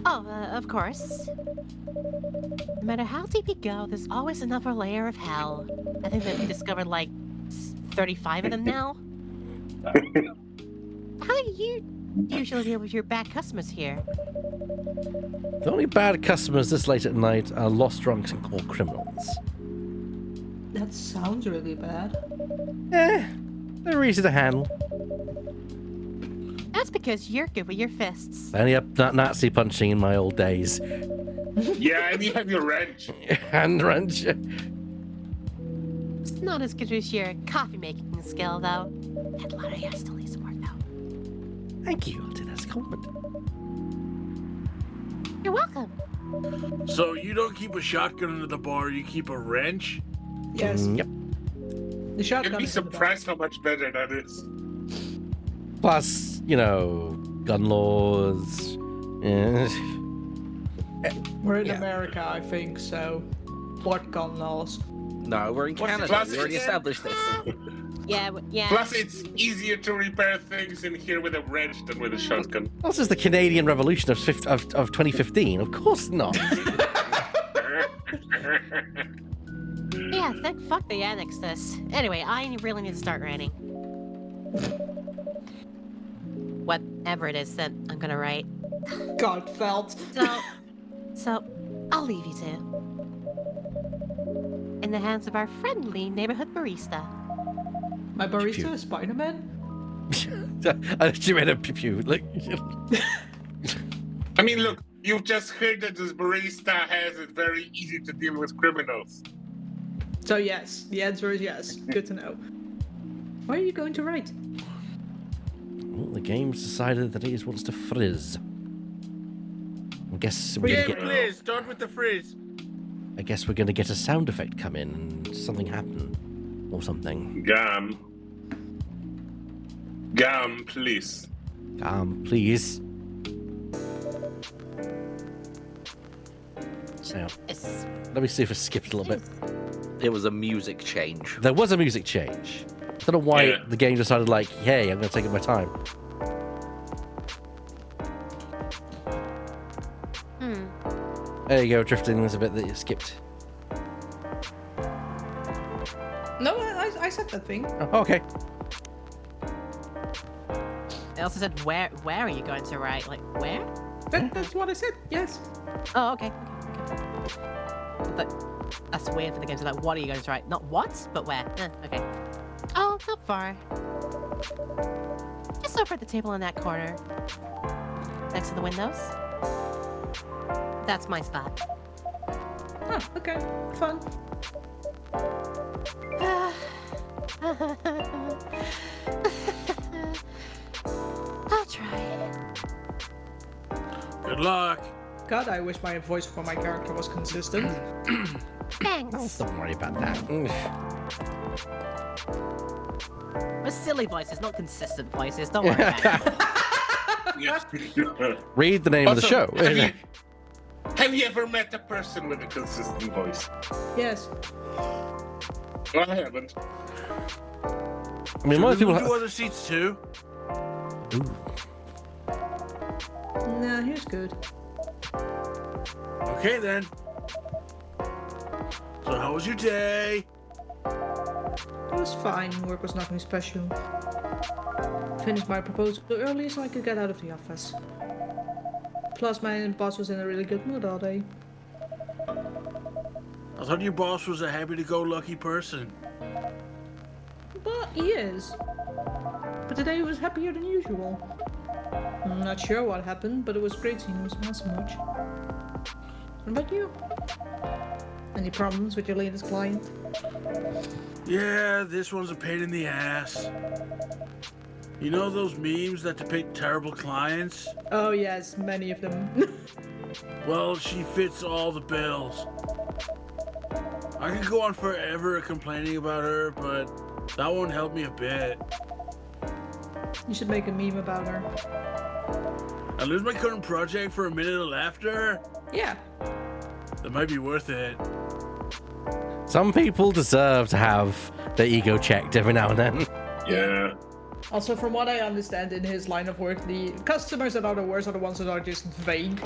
Oh, of course. No matter how deep you go, there's always another layer of hell. I think they've discovered like 35 of them now. How do you usually deal with your bad customers here? The only bad customers this late at night are lost drunks and core criminals. That sounds really bad. They're easy to handle. That's because you're good with your fists. Only up that Nazi punching in my old days. Yeah, and you have your wrench. Hand wrench. It's not as good as your coffee making skill, though. That letter still needs some work, though. Thank you. I'll take that as a compliment. You're welcome. So you don't keep a shotgun under the bar, you keep a wrench? Yes. Yep. The shotgun You'd be is in the back. surprised how much better that is. Plus, you know, gun laws. We're in Yeah. America, I think, so... what gun laws? No, we're in What's the Canada. class We already again? established this. Yeah, yeah. Plus, it's easier to repair things in here with a wrench than with a shotgun. This is the Canadian Revolution of 2015. Of course not. Yeah, fuck they annexed us. Anyway, I really need to start writing. Whatever it is that I'm gonna write. God felt. So, I'll leave you two. In the hands of our friendly neighborhood barista. My barista Pew. is Spider-Man? I just made a pew pew. Like, I mean, look, you've just heard that this barista has it very easy to deal with criminals. So yes, the answer is yes. Good to know. What are you going to write? well, the game's decided that it wants to frizz. I guess we're Yeah, gonna get. please, start with the frizz. I guess we're gonna get a sound effect come in and something happen, or something. Gum. Gum, please. Please. So, It's let me see if I skipped a little bit. It was a music change. There was a music change. I don't know why Yeah. the game decided, like, hey, I'm gonna take my time. There you go, drifting. There's a bit that you skipped. No, I said that thing. Oh, okay. I also said where are you going to write? Like where? That's what I said. Yes. Oh, okay. But that's weird for the game to like, what are you going to write? Not what, but where. Okay. Oh, not far. Just over at the table in that corner. Next to the windows. That's my spot. Oh, okay. Fun. I'll try. Good luck. God, I wish my voice for my character was consistent. Thanks. Don't worry about that. We're silly voices, not consistent voices. Don't worry about it. Yeah. Read the name of the show. Have you ever met a person with a consistent voice? Yes. Well, I haven't. I mean, most Should we people. move to other seats too? Ooh. Nah, here's good. Okay then. So how was your day? It was fine. Work was nothing special. Finished my proposal early so I could get out of the office. Plus, my boss was in a really good mood all day. I thought your boss was a happy-to-go-lucky person. But he is. But today he was happier than usual. I'm not sure what happened, but it was great seeing him smile so much. What about you? Any problems with your latest client? Yeah, this one's a pain in the ass. You know those memes that depict terrible clients? Oh yes, many of them. Well, she fits all the bills. I could go on forever complaining about her, but that won't help me a bit. You should make a meme about her. I lose my current project for a minute of laughter? Yeah. That might be worth it. Some people deserve to have their ego checked every now and then. Yeah. Also, from what I understand in his line of work, the customers that are the worst are the ones that are just vague.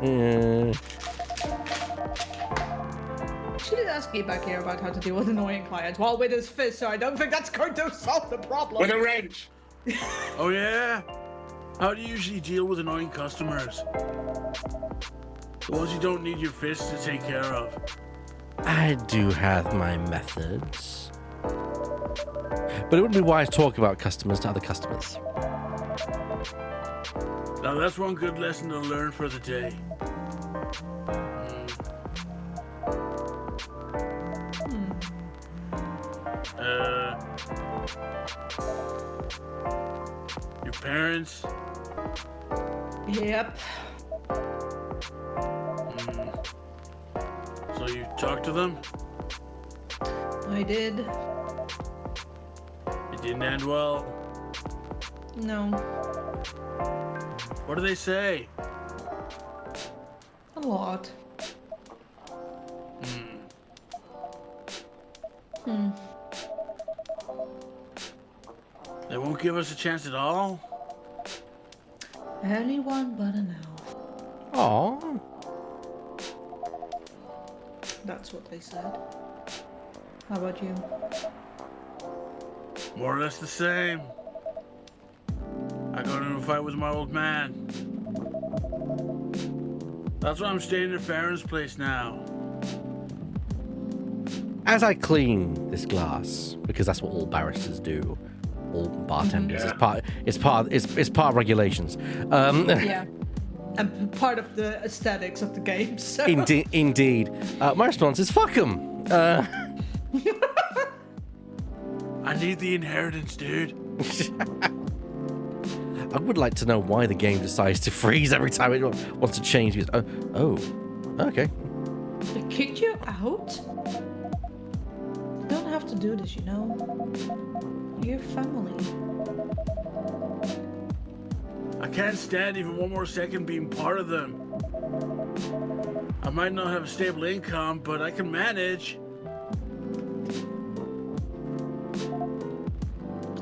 Yeah. She did ask me back here about how to deal with annoying clients while with his fist, so I don't think that's going to solve the problem. With a wrench. Oh yeah? How do you usually deal with annoying customers? The ones you don't need your fist to take care of. I do have my methods. But it wouldn't be wise to talk about customers to other customers. Now that's one good lesson to learn for the day. Your parents? Yep. So you talked to them? I did. It didn't end well. No. What do they say? A lot. They won't give us a chance at all? Anyone but an elf. Aw. That's what they said. How about you? More or less the same. I got into a fight with my old man. That's why I'm staying at Farron's place now. As I clean this glass, because that's what all barristers do, all bartenders. Yeah. It's part of regulations. Yeah. And part of the aesthetics of the game. So. Indeed. My response is fuck 'em. I need the inheritance, dude. I would like to know why the game decides to freeze every time it wants to change. Oh, okay. They kicked you out? You don't have to do this, you know. You're family. I can't stand even one more second being part of them. I might not have a stable income, but I can manage.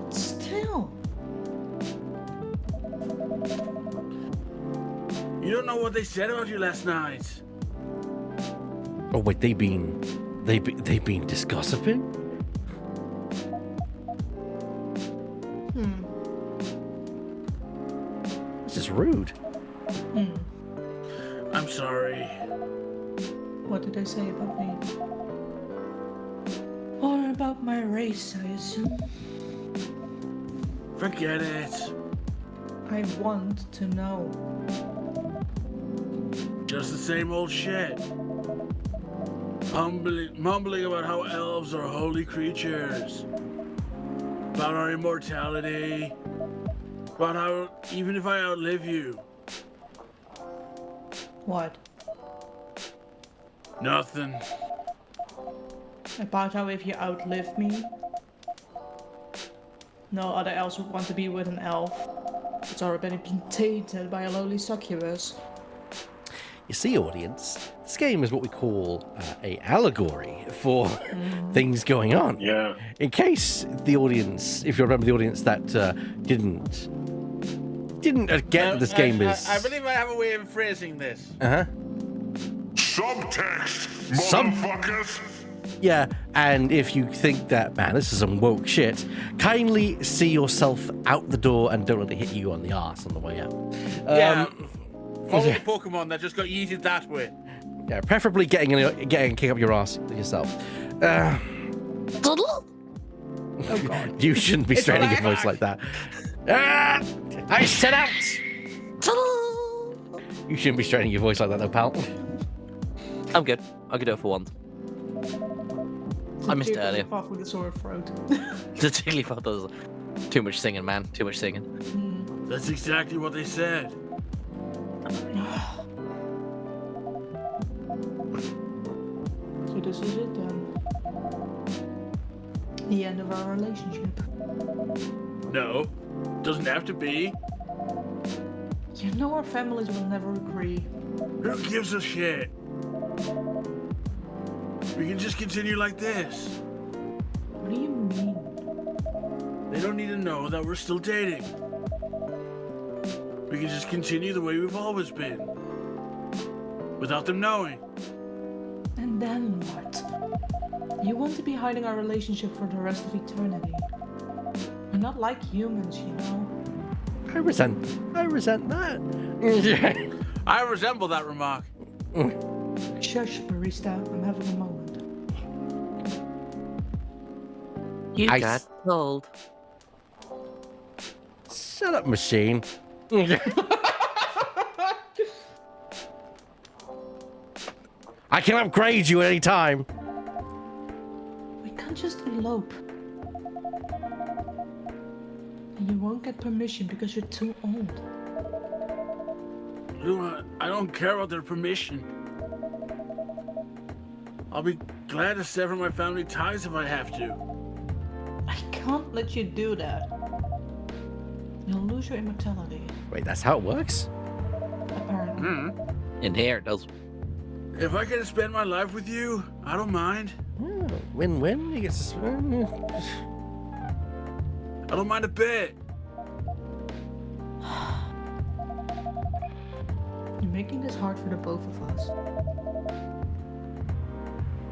Still. You don't know what they said about you last night. Oh wait, they been disgossiping? This is rude. I'm sorry. What did they say about me? Or about my race, I assume. Forget it. I want to know. Just the same old shit. Mumbling about how elves are holy creatures. About our immortality. About how even if I outlive you, What? nothing. About how if you outlive me, no other elves would want to be with an elf. It's already been tainted by a lowly succubus. You see, audience, this game is what we call a allegory for things going on. Yeah. In case the audience, if you remember the audience that didn't get that this game is. I believe I have a way of phrasing this. Subtext, Sub- motherfuckers! Yeah, and if you think that, man, this is some woke shit, kindly see yourself out the door and don't let it hit you on the arse on the way out. Follow the Pokemon that just got yeeted that way. Yeah, preferably getting a kick up your ass yourself. Oh god. You shouldn't be straining your voice like that. I said out! You shouldn't be straining your voice like that, though, pal. I'm good. I could do it for once. I missed it earlier. Off with a sore throat. The Jigglypuff does too much singing, man. Too much singing. That's exactly what they said. So this is it then. The end of our relationship. No, doesn't have to be. You know our families will never agree. Who gives a shit? We can just continue like this. What do you mean? They don't need to know that we're still dating. We can just continue the way we've always been. Without them knowing. And then what? You want to be hiding our relationship for the rest of eternity. We're not like humans, you know. I resent that. I resemble that remark. Shush, barista. I'm having a moment. You I got s- told. Shut up, machine. I can upgrade you anytime. We can't just elope. And you won't get permission because you're too old. I don't care about their permission. I'll be glad to sever my family ties if I have to. I can't let you do that. You'll lose your immortality, Wait, that's how it works? apparently. In here, it does. If I get to spend my life with you, I don't mind. Oh, win-win. He gets to... I don't mind a bit. You're making this hard for the both of us.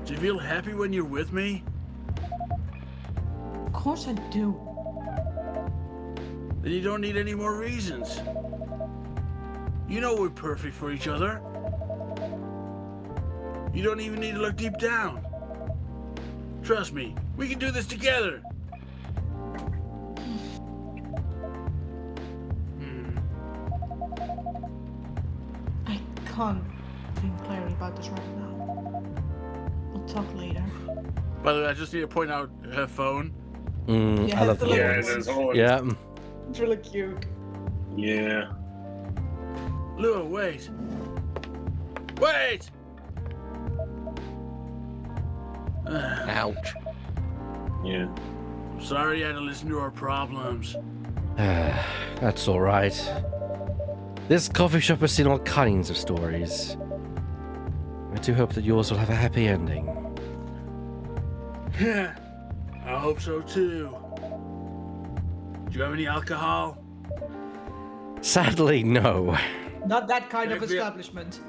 Do you feel happy when you're with me? Of course I do. Then you don't need any more reasons. You know we're perfect for each other. You don't even need to look deep down. Trust me, we can do this together. I can't think clearly about this right now. We'll talk later. By the way, I just need to point out her phone. I love the the Yeah, horns. there's horns. Yeah. It's really cute. Yeah. Lua, wait. Wait! Ouch. Yeah. I'm sorry you had to listen to our problems. That's all right. This coffee shop has seen all kinds of stories. I do hope that yours will have a happy ending. Yeah, I hope so too. Do you have any alcohol? Sadly, no. Not that kind of Maybe- establishment.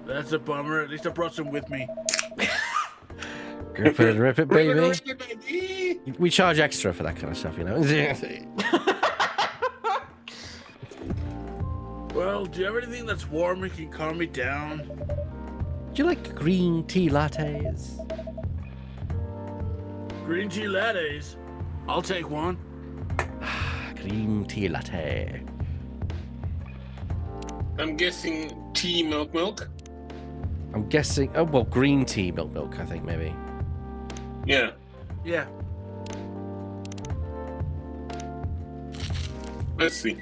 That's a bummer. At least I brought some with me. Grip it and rip it, baby. Baby. We charge extra for that kind of stuff, you know. Well, do you have anything that's warm and can calm me down? Do you like green tea lattes? Green tea lattes? I'll take one. Green tea latte. I'm guessing tea, milk. I'm guessing. Oh well, green tea, milk. I think maybe. Yeah. Yeah. Let's see.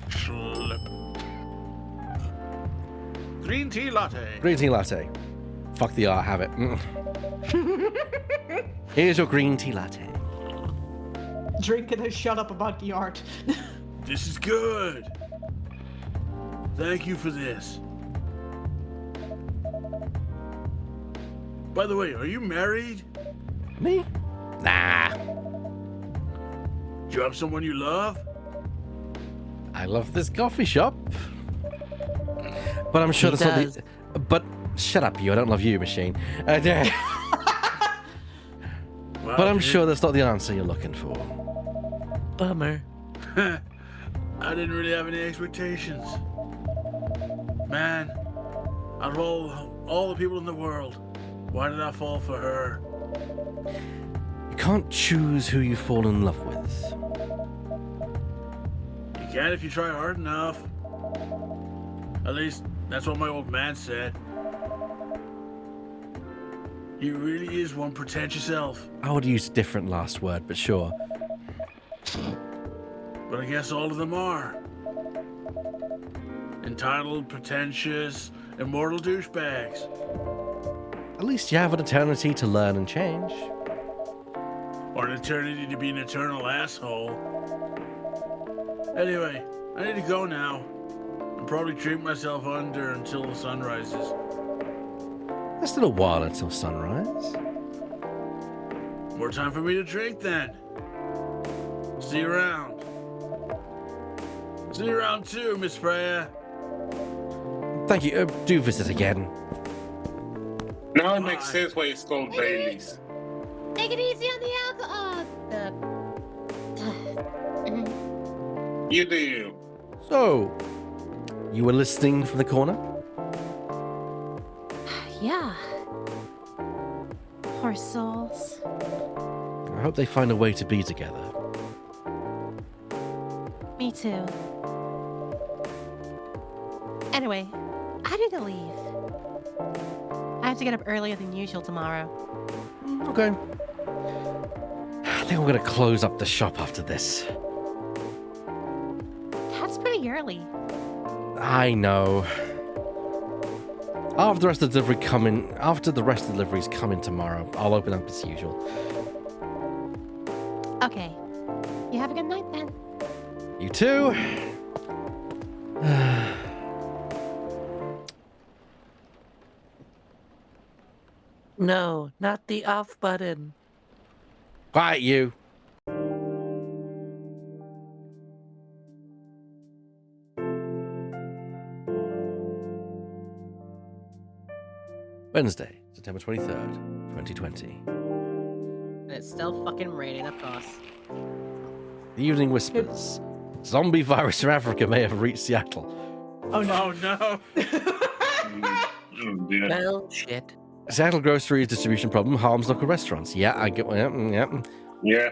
Slip. Green tea latte. Green tea latte. Fuck the art, have it. Here's your green tea latte. Drink it and shut up about the art. This is good. Thank you for this. By the way, are you married? Me? Nah. Do you have someone you love? I love this coffee shop. But I'm sure He that's not does. the. But shut up, you. I don't love you, machine. Yeah. Well, But I'm dude, sure that's not the answer you're looking for. Bummer. I didn't really have any expectations. Man, out of all the people in the world, why did I fall for her? You can't choose who you fall in love with. You can if you try hard enough. At least, that's what my old man said. He really is one pretentious elf. I would use a different last word, but sure. But I guess all of them are. Entitled, pretentious, immortal douchebags. At least you have an eternity to learn and change. Or an eternity to be an eternal asshole. Anyway, I need to go now. And probably drink myself under until the sun rises. There's still a while until sunrise. More time for me to drink then. See you around. See you around too, Miss Freya. Thank you. Do visit again. Now it makes sense why it's called Bailey's. Take it easy on the alcohol. You do you. So, you were listening from the corner? Yeah. Poor souls. I hope they find a way to be together. Me too. Anyway, I need to leave. I have to get up earlier than usual tomorrow. Okay. I think I'm gonna close up the shop after this. That's pretty early. I know. After the rest of the deliveries come in tomorrow, I'll open up as usual. Okay. You have a good night then. You too. No, not the off button. Quiet, you. Wednesday, September 23rd, 2020. And it's still fucking raining, of course. The evening whispers. Zombie virus from Africa may have reached Seattle. Oh no. Oh no. Oh, dear. Well, shit. Seattle groceries distribution problem harms local restaurants. Yeah, I get yeah. Yeah.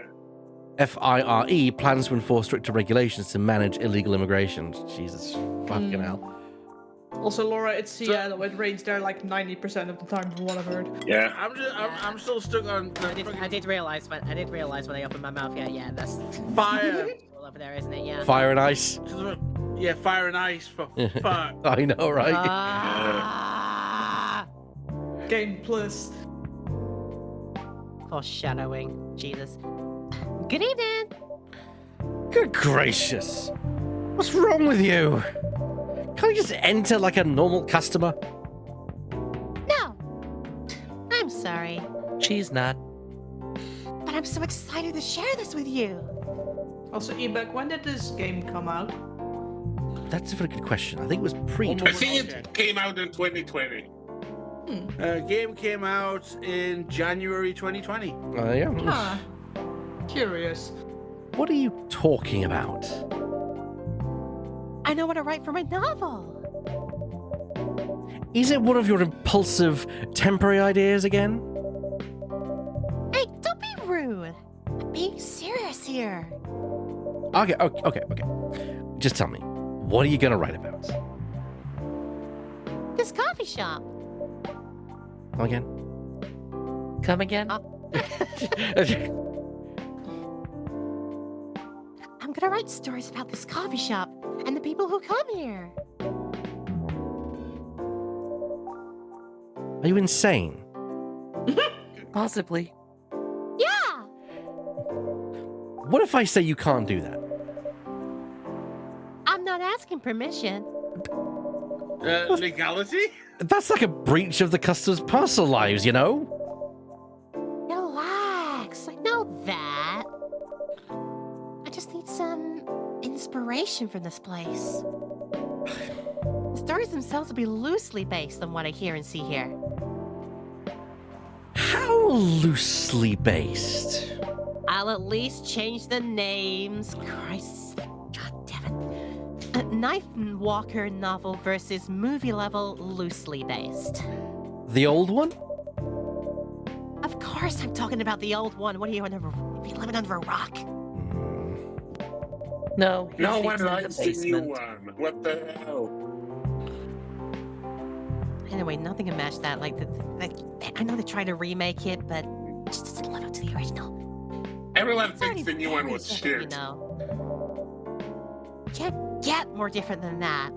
FIRE plans to enforce stricter regulations to manage illegal immigration. Jesus fucking hell. Also, Laura, it's Seattle. It rains there like 90% of the time, from what I've heard. Yeah. I'm still stuck on the I did realize when I opened my mouth. Yeah, that's fire. all over there, isn't it? Yeah. Fire and ice. Yeah, fire and ice. For fuck. I know, right? Ah! Game Plus. Foreshadowing. Jesus. Good evening. Good gracious. What's wrong with you? Can't you just enter like a normal customer? No. I'm sorry, She's not. but I'm so excited to share this with you. Also, Ebek, when did this game come out? That's a very good question. I think it was pre. I think it came out in 2020. Game came out in January 2020. Yeah. Huh. Curious. What are you talking about? I know what to write for my novel. Is it one of your impulsive temporary ideas again? Hey, don't be rude. I'm being serious here. Okay. Just tell me, what are you going to write about? This coffee shop. Again? Come again? I'm gonna write stories about this coffee shop and the people who come here. Are you insane? Possibly. Yeah. What if I say you can't do that? I'm not asking permission. Legality? That's like a breach of the customers' personal lives, you know? Relax. I know that. I just need some inspiration from this place. The stories themselves will be loosely based on what I hear and see here. How loosely based? I'll at least change the names. Christ. God damn it. A Knife Walker novel versus movie level loosely based. The old one? Of course I'm talking about the old one. What are you living under a rock? No. he No sleeps one in the likes the new basement. one. What the hell? Anyway, nothing can match that. Like I know they're trying to remake it, but it just doesn't live up to the original. Everyone It's already thinks the new one very was different, shit. You know. Can't get more different than that.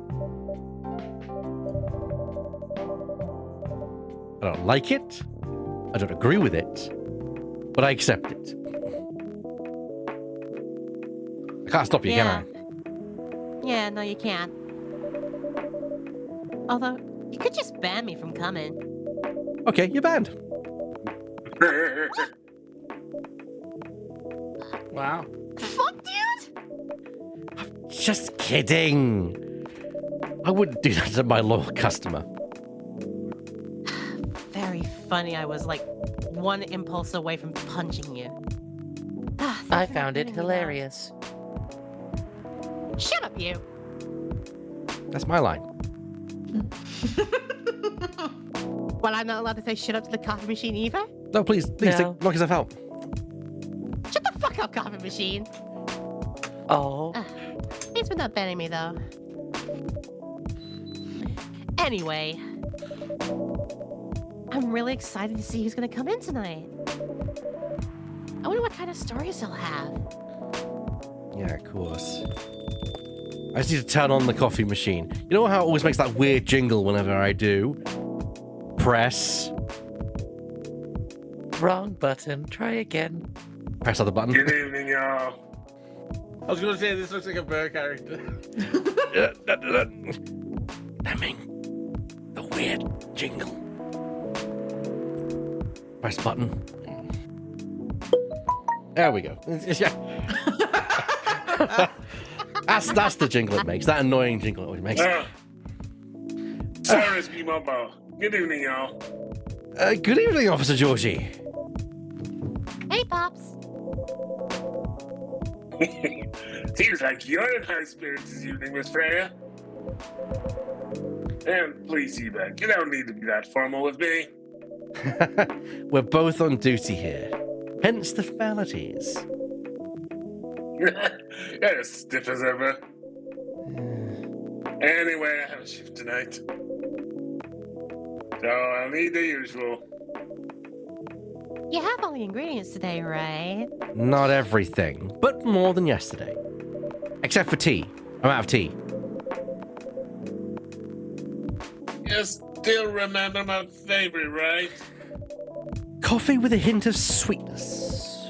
I don't like it. I don't agree with it. But I accept it. I can't stop you, Yeah. can Yeah, no, you can't. Although, you could just ban me from coming. I? Okay, you're banned. Wow. Fuck, dude! Just kidding. I wouldn't do that to my loyal customer. Very funny. I was like one impulse away from punching you. I found it hilarious. Shut up, you! That's my line. Well, I'm not allowed to say shut up to the coffee machine either? No, please, No. knock yourself out. Shut the fuck up, coffee machine! Oh. Thanks for not banning me, though. Anyway, I'm really excited to see who's gonna come in tonight. I wonder what kind of stories he'll have. Yeah, of course. I just need to turn on the coffee machine. You know how it always makes that weird jingle whenever I do? Press. Wrong button. Try again. Press other button. Good evening, y'all. I was gonna say this looks like a bird character. Lemming. The weird jingle. Press button. There we go. that's the jingle it makes. That annoying jingle it makes. Cyrus B. Mobile. Good evening, y'all. Good evening, Officer Georgie. Hey, Pops. Seems like you're in high spirits this evening, Miss Freya. And please, Eva, you don't need to be that formal with me. We're both on duty here. Hence the formalities. You're as stiff as ever. Anyway, I have a shift tonight. So I'll need the usual. You have all the ingredients today, right? Not everything, but more than yesterday. Except for tea. I'm out of tea. You still remember my favorite, right? Coffee with a hint of sweetness.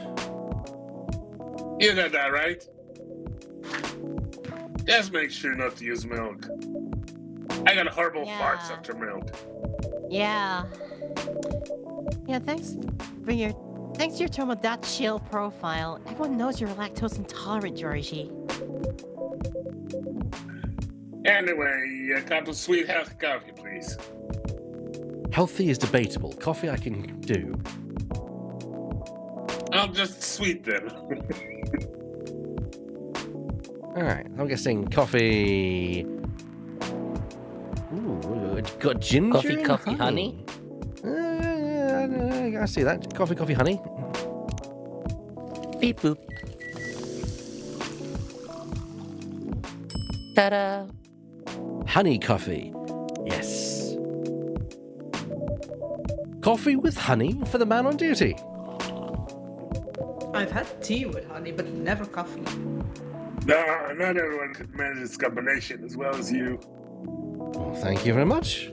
You got that right? Just make sure not to use milk. I got horrible farts after milk. Yeah. Yeah, thanks to your term with that chill profile. Everyone knows you're lactose intolerant, Georgie. Anyway, a cup of sweet healthy coffee, please. Healthy is debatable. Coffee I can do. I'll just sweet then. Alright, I'm guessing coffee. Ooh, it's got ginger. Coffee, and coffee, honey? I see that. Coffee, coffee, honey. Beep boop. Ta-da! Honey coffee. Yes. Coffee with honey for the man on duty. I've had tea with honey, but never coffee. No, not everyone could manage this combination as well as you. Well, thank you very much.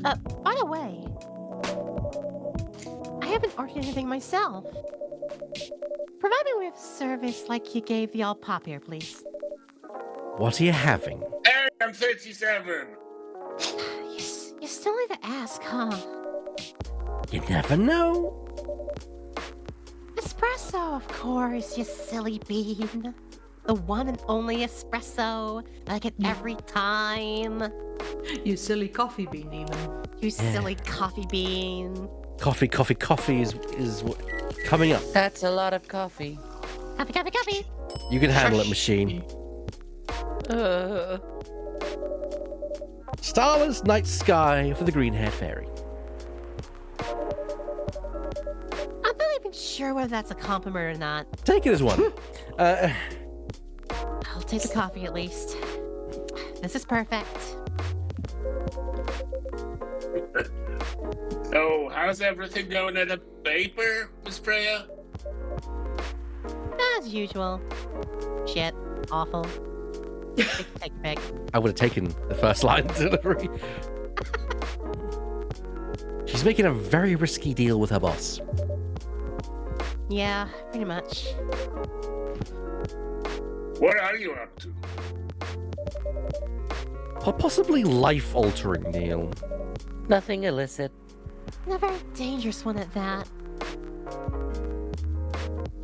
By the way, I haven't ordered anything myself. Provide me with service like you gave the old pop here, please. What are you having? Hey, I'm 37. You still need to ask, huh? You never know. Espresso, of course, you silly bean. The one and only espresso that I get every time. You silly coffee bean, even. You silly coffee bean. Coffee is what coming up. That's a lot of coffee. Coffee, coffee, coffee. You can handle it, machine. Starless night sky for the green-haired fairy. I'm not even sure whether that's a compliment or not. Take it as one. I'll take the coffee at least. This is perfect. So, how's everything going at the paper, Miss Freya? As usual. Shit. Awful. Take your pick. I would have taken the first line delivery. She's making a very risky deal with her boss. Yeah, pretty much. What are you up to? A possibly life-altering deal. Nothing illicit. And a very dangerous one at that.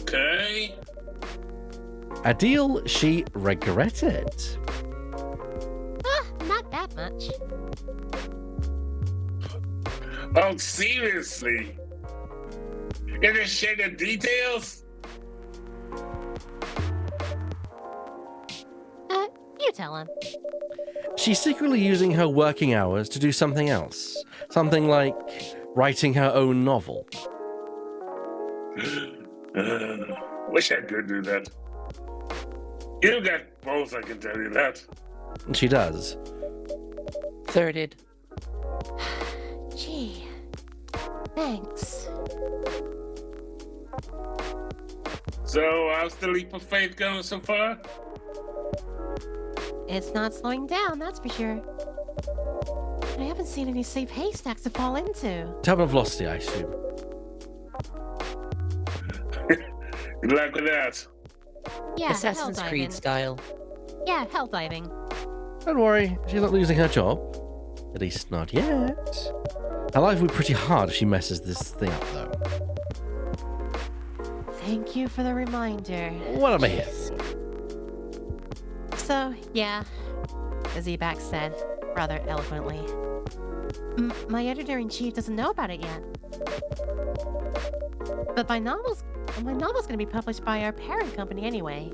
Okay. A deal she regretted. Not that much. Oh, seriously? Can you share the details? You tell him. She's secretly using her working hours to do something else. Something like writing her own novel. Wish I could do that. You got balls, I can tell you that. And she does. Thirded. Gee. Thanks. So, how's the leap of faith going so far? It's not slowing down, that's for sure. I haven't seen any safe haystacks to fall into. Terminal velocity, I assume. Good luck with that. Yeah, Assassin's hell Creed diving. style. Yeah, hell diving. Don't worry, she's not losing her job. At least not yet. Her life will be pretty hard if she messes this thing up, though. Thank you for the reminder. What am I here for? So, yeah, as Ebax said, rather eloquently, my editor-in-chief doesn't know about it yet. But my novel's gonna be published by our parent company anyway.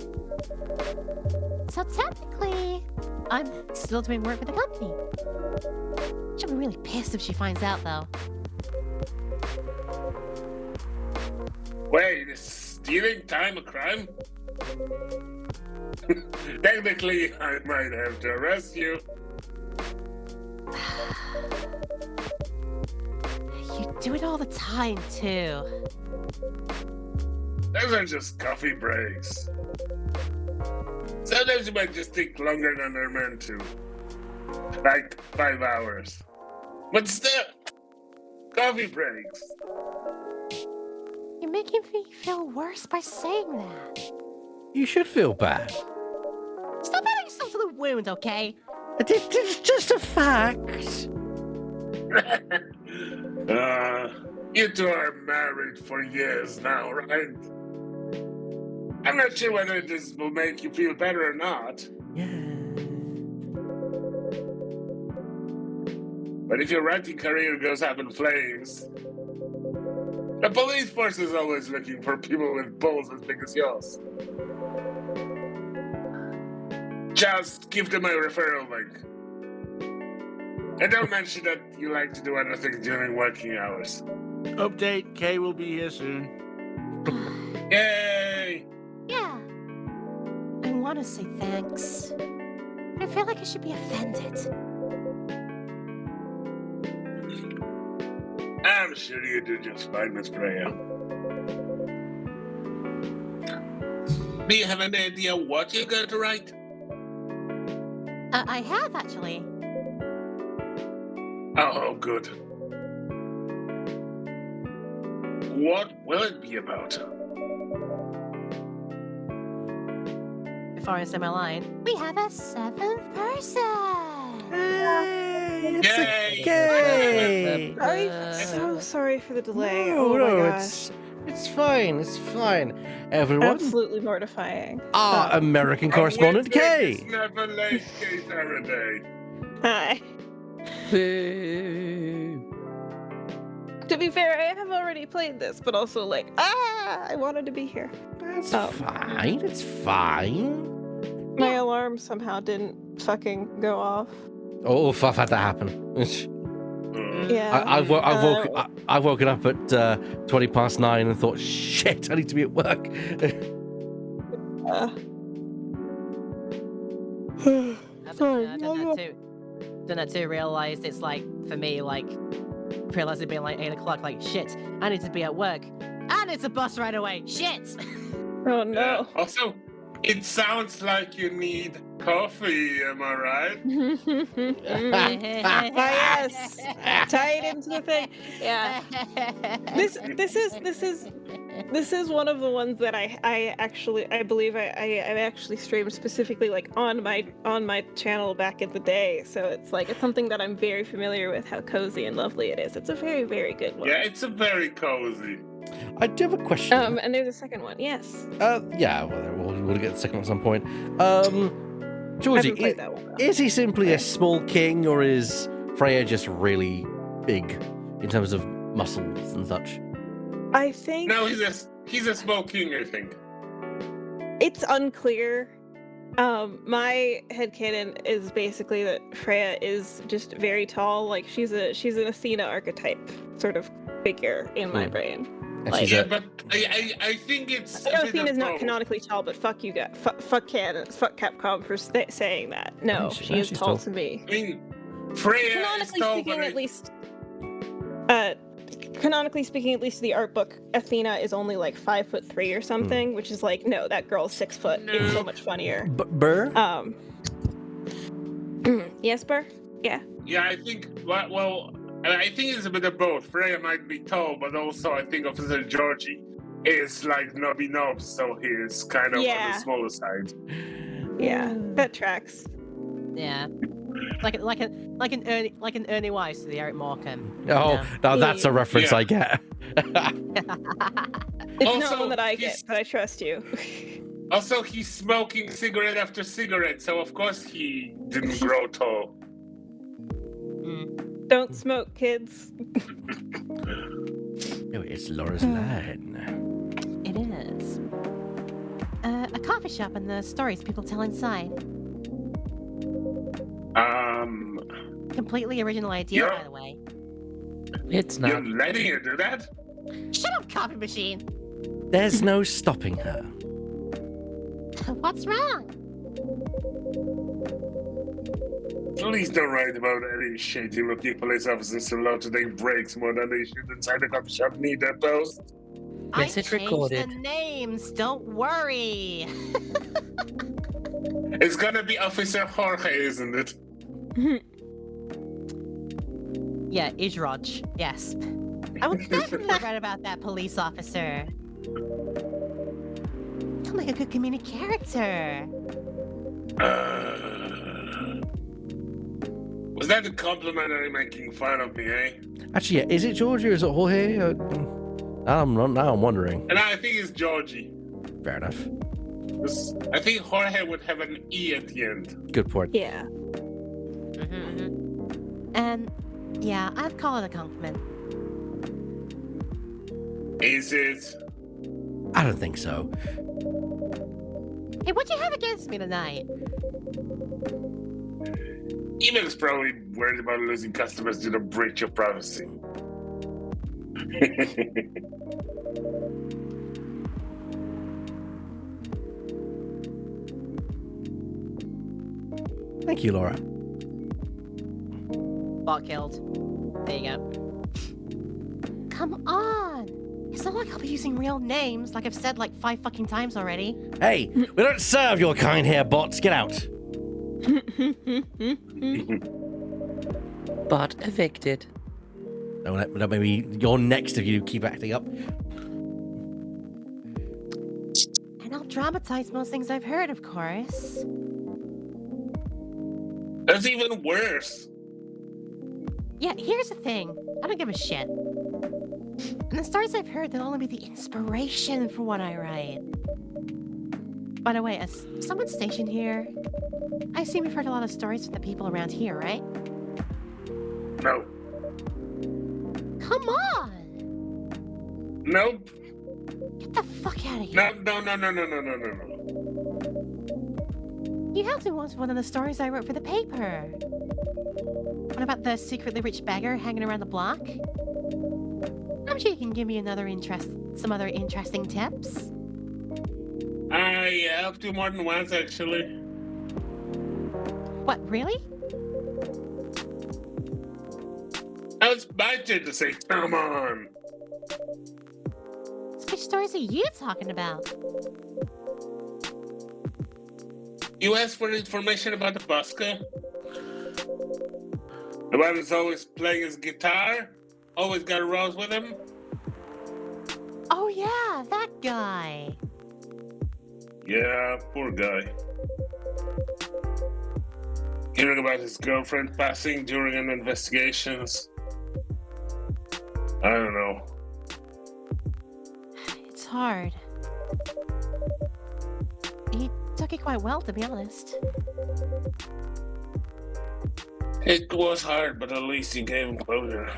So technically, I'm still doing work for the company. She'll be really pissed if she finds out, though. Wait, is stealing time a crime? Technically, I might have to arrest you. You do it all the time, too. Those are just coffee breaks. Sometimes you might just take longer than they're meant to. Like 5 hours. But still, coffee breaks. You're making me feel worse by saying that. You should feel bad. Stop adding yourself to the wound, okay? It's just a fact. You two are married for years now, right? I'm not sure whether this will make you feel better or not. Yeah. But if your writing career goes up in flames, the police force is always looking for people with balls as big as yours. Just give them my referral link. And don't mention that you like to do other things during working hours. Update, Kay will be here soon. Yay! Yeah. I want to say thanks. I feel like I should be offended. I'm sure you do just fine, Miss Freya. Do you have any idea what you're going to write? I have, actually. Oh, good. What will it be about? Before I say my line, we have a 7th person! Hey, it's Yay! a gay. I'm so sorry for the delay. No, oh no, my gosh. it's fine. It's fine. Everyone, Absolutely mortifying. our American correspondent, Wednesday Kay. is never late, Kay Faraday. Hi. Boo. To be fair, I have already played this, but also I wanted to be here. That's Oh. fine. It's fine. My alarm somehow didn't fucking go off. Oh, I've had that happen. Yeah. I've woken up at 9:20 and thought, shit, I need to be at work. Sorry. I've done that too. Realized it's like, for me, like, realized it being like 8 o'clock, like, shit, I need to be at work. And it's a bus right away. Shit! Oh no. Also, it sounds like you need coffee, am I right? Yes. Tie it into the thing. Yeah. This is one of the ones that I believe I actually streamed specifically like on my channel back in the day. So it's something that I'm very familiar with how cozy and lovely it is. It's a very, very good one. Yeah, it's a very cozy. I do have a question. And there's a second one. Yes. Yeah, well, we'll get the second one at some point. I Georgie, haven't played that one, though. is he simply a small king, or is Freya just really big in terms of muscles and such? I think No, he's a small king, I think. it's unclear. My headcanon is basically that Freya is just very tall. Like she's an Athena archetype sort of figure in my brain. And Like- she's Yeah, a, but I think it's. I know a bit Athena's of not both. canonically tall, but fuck you guys. Fuck Capcom for saying that. No, she's- she is she's tall tall. to me. I mean, Freya is Canonically tall, speaking, but at least the art book, Athena is only like 5'3" or something, which is like, no, that girl's 6 foot. It's so much funnier. Burr? Yes, Burr? Yeah. Yeah, I think. Well, I think it's a bit of both. Freya might be tall, but also I think Officer Georgie is like Nobby Nobs, so he is kind of on Yeah. the smaller side. Yeah, that tracks. Yeah. Like like an Ernie Weiss to the Eric Morecambe. Oh, Yeah. now that's a Yeah. reference Yeah. I get. It's Also, not one that I he's- get, but I trust you. Also, he's smoking cigarette after cigarette, so of course he didn't grow tall. Don't smoke, kids. Oh, it's Laura's line. It is. A coffee shop and the stories people tell inside. Completely original idea, Yeah. by the way. It's You're not. letting her do that? Shut up, coffee machine. There's no stopping her. What's wrong? Please don't write about any shady-looking police officers allowed to take breaks more than they should inside a coffee shop need that post. Message I changed recorded. the names. Don't worry. It's gonna be Officer Jorge, isn't it? Yeah, Ijroj. Yes. I would definitely write about that police officer. He'll make a good comedic character. Was that a compliment or are you making fun of me, eh? Actually, yeah, is it George or is it Jorge? Now I'm wondering. And I think it's Georgie. Fair enough. I think Jorge would have an E at the end. Good point. Yeah. And yeah, I'd call it a compliment. Is it? I don't think so. Hey, what do you have against me tonight? Email's probably worried about losing customers due to breach of privacy. Thank you, Laura. Bot killed. There you go. Come on! It's not like I'll be using real names like I've said like 5 fucking times already. Hey, we don't serve your kind here, bots. Get out. But evicted. No, maybe you're next if you keep acting up. And I'll dramatize most things I've heard, of course. That's even worse. Yeah, here's the thing. I don't give a shit. And the stories I've heard, they'll only be the inspiration for what I write. By the way, as someone stationed here, I assume you've heard a lot of stories from the people around here, right? No. Come on! Nope. Get the fuck out of here. No. You helped me once with one of the stories I wrote for the paper. What about the secretly rich beggar hanging around the block? I'm sure you can give me some other interesting tips. I helped you more than once, actually. What, really? Now it's my turn to say, come on. Which stories are you talking about? You asked for information about the busker? The one who's always playing his guitar? Always got a rose with him? Oh yeah, that guy. Yeah, poor guy. Hearing about his girlfriend passing during an investigations. I don't know. It's hard. He took it quite well, to be honest. It was hard, but at least you gave him closure.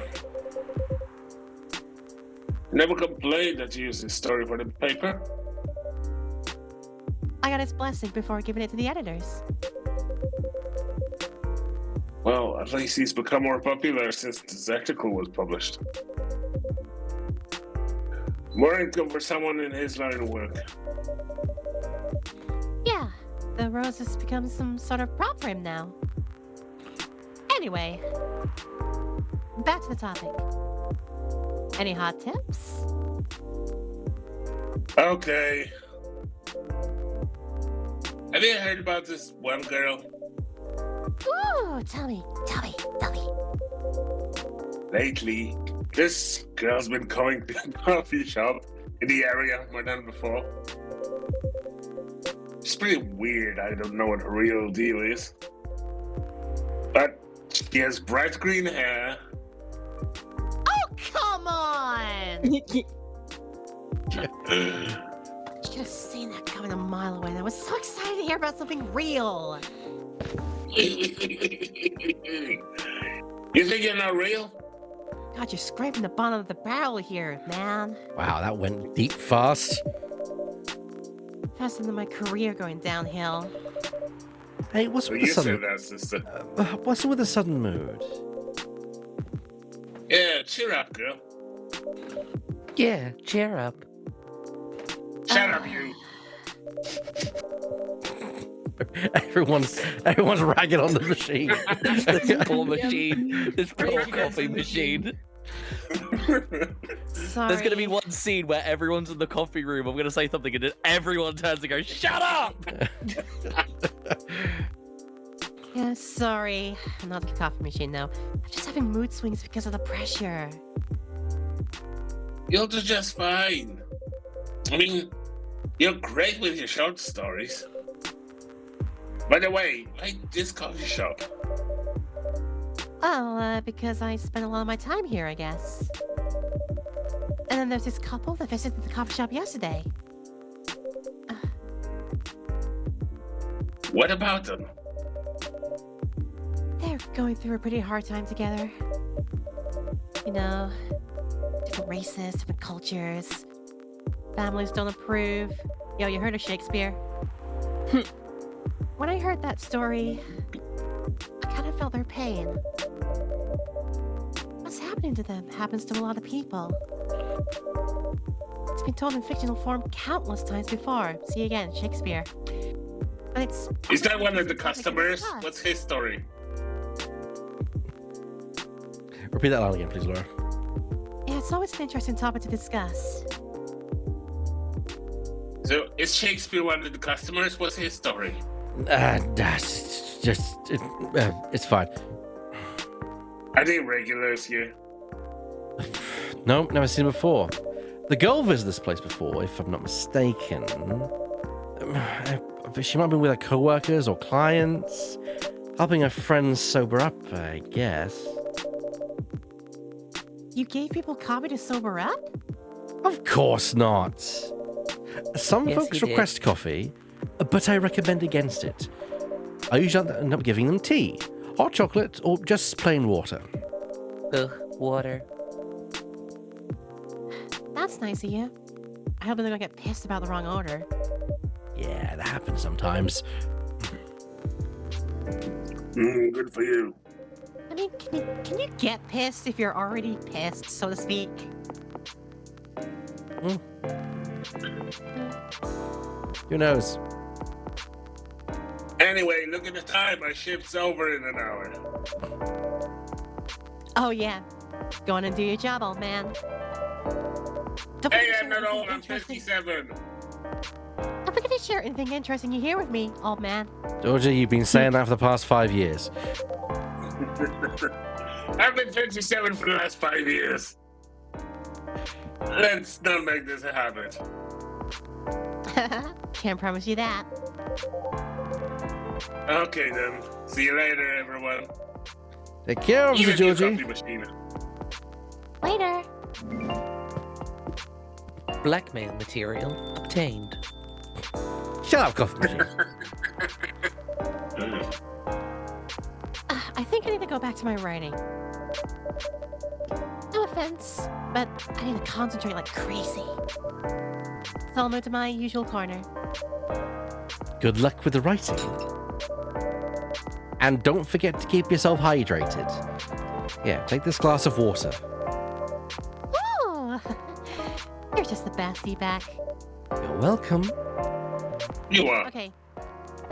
Never complained that you used his story for the paper. I got his blessing before giving it to the editors. Well, at least he's become more popular since this article was published. More income for someone in his line of work. Yeah, the rose has become some sort of prop for him now. Anyway, back to the topic. Any hot tips? Okay. Have you heard about this one girl? Ooh, tell me. Lately, this girl's been coming to the coffee shop in the area more than before. She's pretty weird. I don't know what her real deal is. But She has bright green hair. Oh, come on! Should have seen that coming a mile away. I was so excited to hear about something real. You think you're not real? God, you're scraping the bottom of the barrel here, man. Wow, that went deep fast. Faster than my career going downhill. Hey, what's So with the you said sudden? that, sister. What's with the sudden mood? Yeah, cheer up, girl. Yeah, cheer up. Shut up, you. everyone's ragging on the machine. This poor machine. This poor coffee machine. Sorry. There's gonna be one scene where everyone's in the coffee room. I'm gonna say something, and then everyone turns and goes, "Shut up!" Yeah, sorry. I'm not the coffee machine now. I'm just having mood swings because of the pressure. You'll do just fine. I mean, you're great with your short stories. By the way, why this coffee shop? Well, because I spend a lot of my time here, I guess. And then there's this couple that visited the coffee shop yesterday. What about them? They're going through a pretty hard time together. You know, different races, different cultures. Families don't approve. Yo, you heard of Shakespeare? When I heard that story, I kind of felt their pain. What's happening to them happens to a lot of people. It's been told in fictional form countless times before. See again, Shakespeare. But it's... Is that one of the topic customers? discuss. What's his story? Repeat that line again, please, Laura. Yeah, it's always an interesting topic to discuss. So, is Shakespeare one of the customers? What's his story? That's just it's fine. Are they regulars here? No, never seen them before. The girl visited this place before, if I'm not mistaken. She might have been with her co-workers or clients, helping her friends sober up, I guess. You gave people coffee to sober up? Of course not. Some Yes, folks he did. request coffee, but I recommend against it. I usually end up giving them tea, hot chocolate, or just plain water. Ugh, water. That's nice of you. I hope they're gonna get pissed about the wrong order. Yeah, that happens sometimes. Good for you. I mean, can you get pissed if you're already pissed, so to speak? Who knows? Anyway, look at the time. My shift's over in an hour. Oh yeah. Go on and do your job, old man. Don't Hey, forget to I'm share not anything old. I'm interesting- 57. Don't forget to share anything interesting you hear with me, old man. Georgia, you've been saying that for the past 5 years. I've been 57 for the last 5 years. Let's not make this a habit. Can't promise you that. Okay then. See you later, everyone. Take care, Officer Even your Georgie. coffee machine. Later. Blackmail material obtained. Shut up, coffee machine. I think I need to go back to my writing. No offense, but I need to concentrate like crazy. So I'll move to my usual corner. Good luck with the writing. And don't forget to keep yourself hydrated. Yeah, take this glass of water. Oh, you're just the best, back. You're welcome. You are. Okay,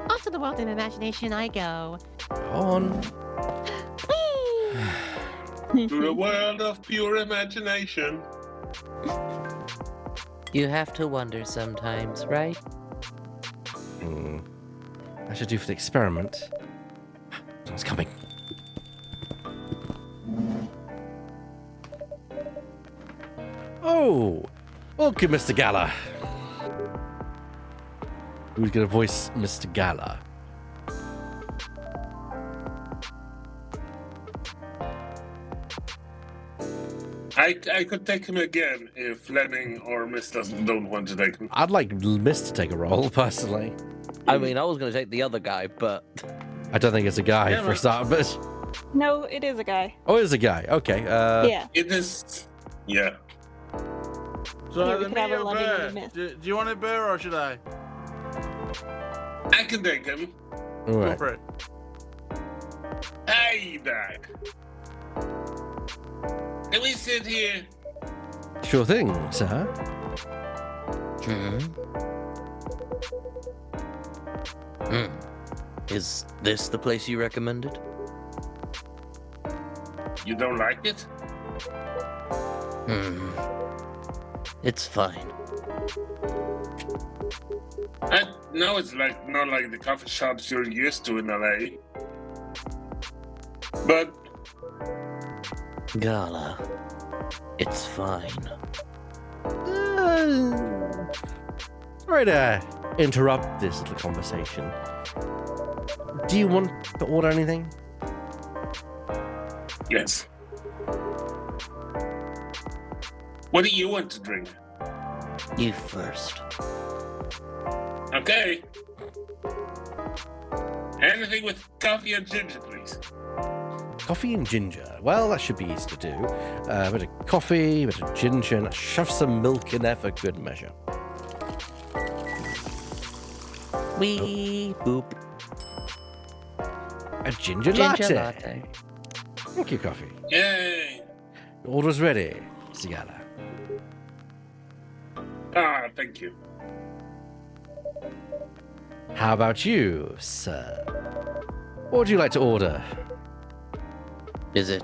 off to the world of imagination I go. Go on. Whee! To the world of pure imagination. You have to wonder sometimes, right? I should do for the experiment. Someone's coming. Oh, welcome, Mr. Gala. Who's gonna voice Mr. Gala? I could take him again if Fleming or Miss don't want to take him. I'd like Miss to take a role, personally. I mean, I was going to take the other guy, but I don't think it's a guy Yeah, for a start, but... No, it is a guy. Oh, it is a guy. Okay. Yeah. It is, yeah. So Yeah, either we could me have a or loving Bear? and a myth. Do you want it, Bear, or should I? I can take him. All Go right. for it. Hey, Doc. Can we sit here? Sure thing, sir. Is this the place you recommended? You don't like it? It's fine. No, it's like not like the coffee shops you're used to in LA. But Gala, it's fine. Sorry to interrupt this little conversation. Do you want to order anything? yes. What do you want to drink? You first. Okay. Anything with coffee and ginger, please. Coffee and ginger. Well, that should be easy to do. A bit of coffee, a bit of ginger, and shove some milk in there for good measure. Wee boop. A ginger, Ginger latte. latte. Thank you, coffee. Yay. Your order's ready, Sigala. Ah, thank you. How about you, sir? What would you like to order? Is it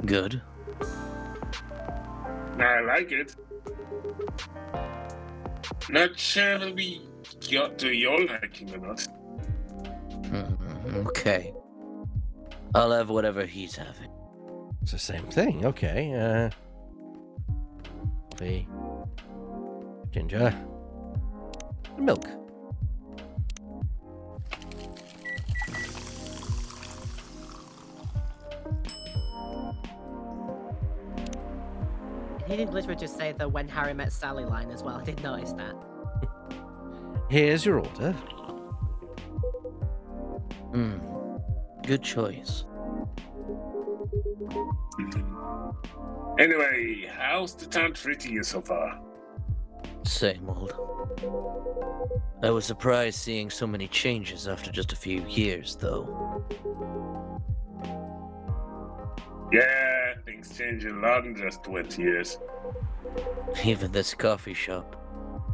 good? I like it. Not sure it'll be to your liking or not. Okay. I'll have whatever he's having. It's the same thing. Okay. Coffee, ginger, and milk. He did literally just say the "When Harry Met Sally" line as well. I did notice that. Here's your order. Good choice. Anyway, how's the town treating you so far? Same old. I was surprised seeing so many changes after just a few years, though. Yeah, things change a lot in just 20 years. Even this coffee shop.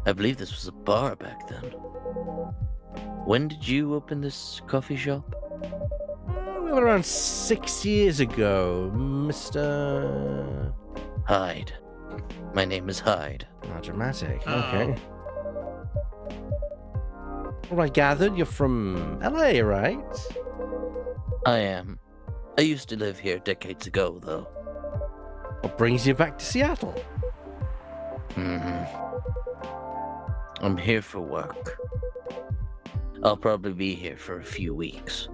I believe this was a bar back then. When did you open this coffee shop? We were around 6 years ago, Mr. Hyde. My name is Hyde. Ah, dramatic. Oh. Okay. Well, I gathered you're from LA, right? I am. I used to live here decades ago, though. What brings you back to Seattle? I'm here for work. I'll probably be here for a few weeks.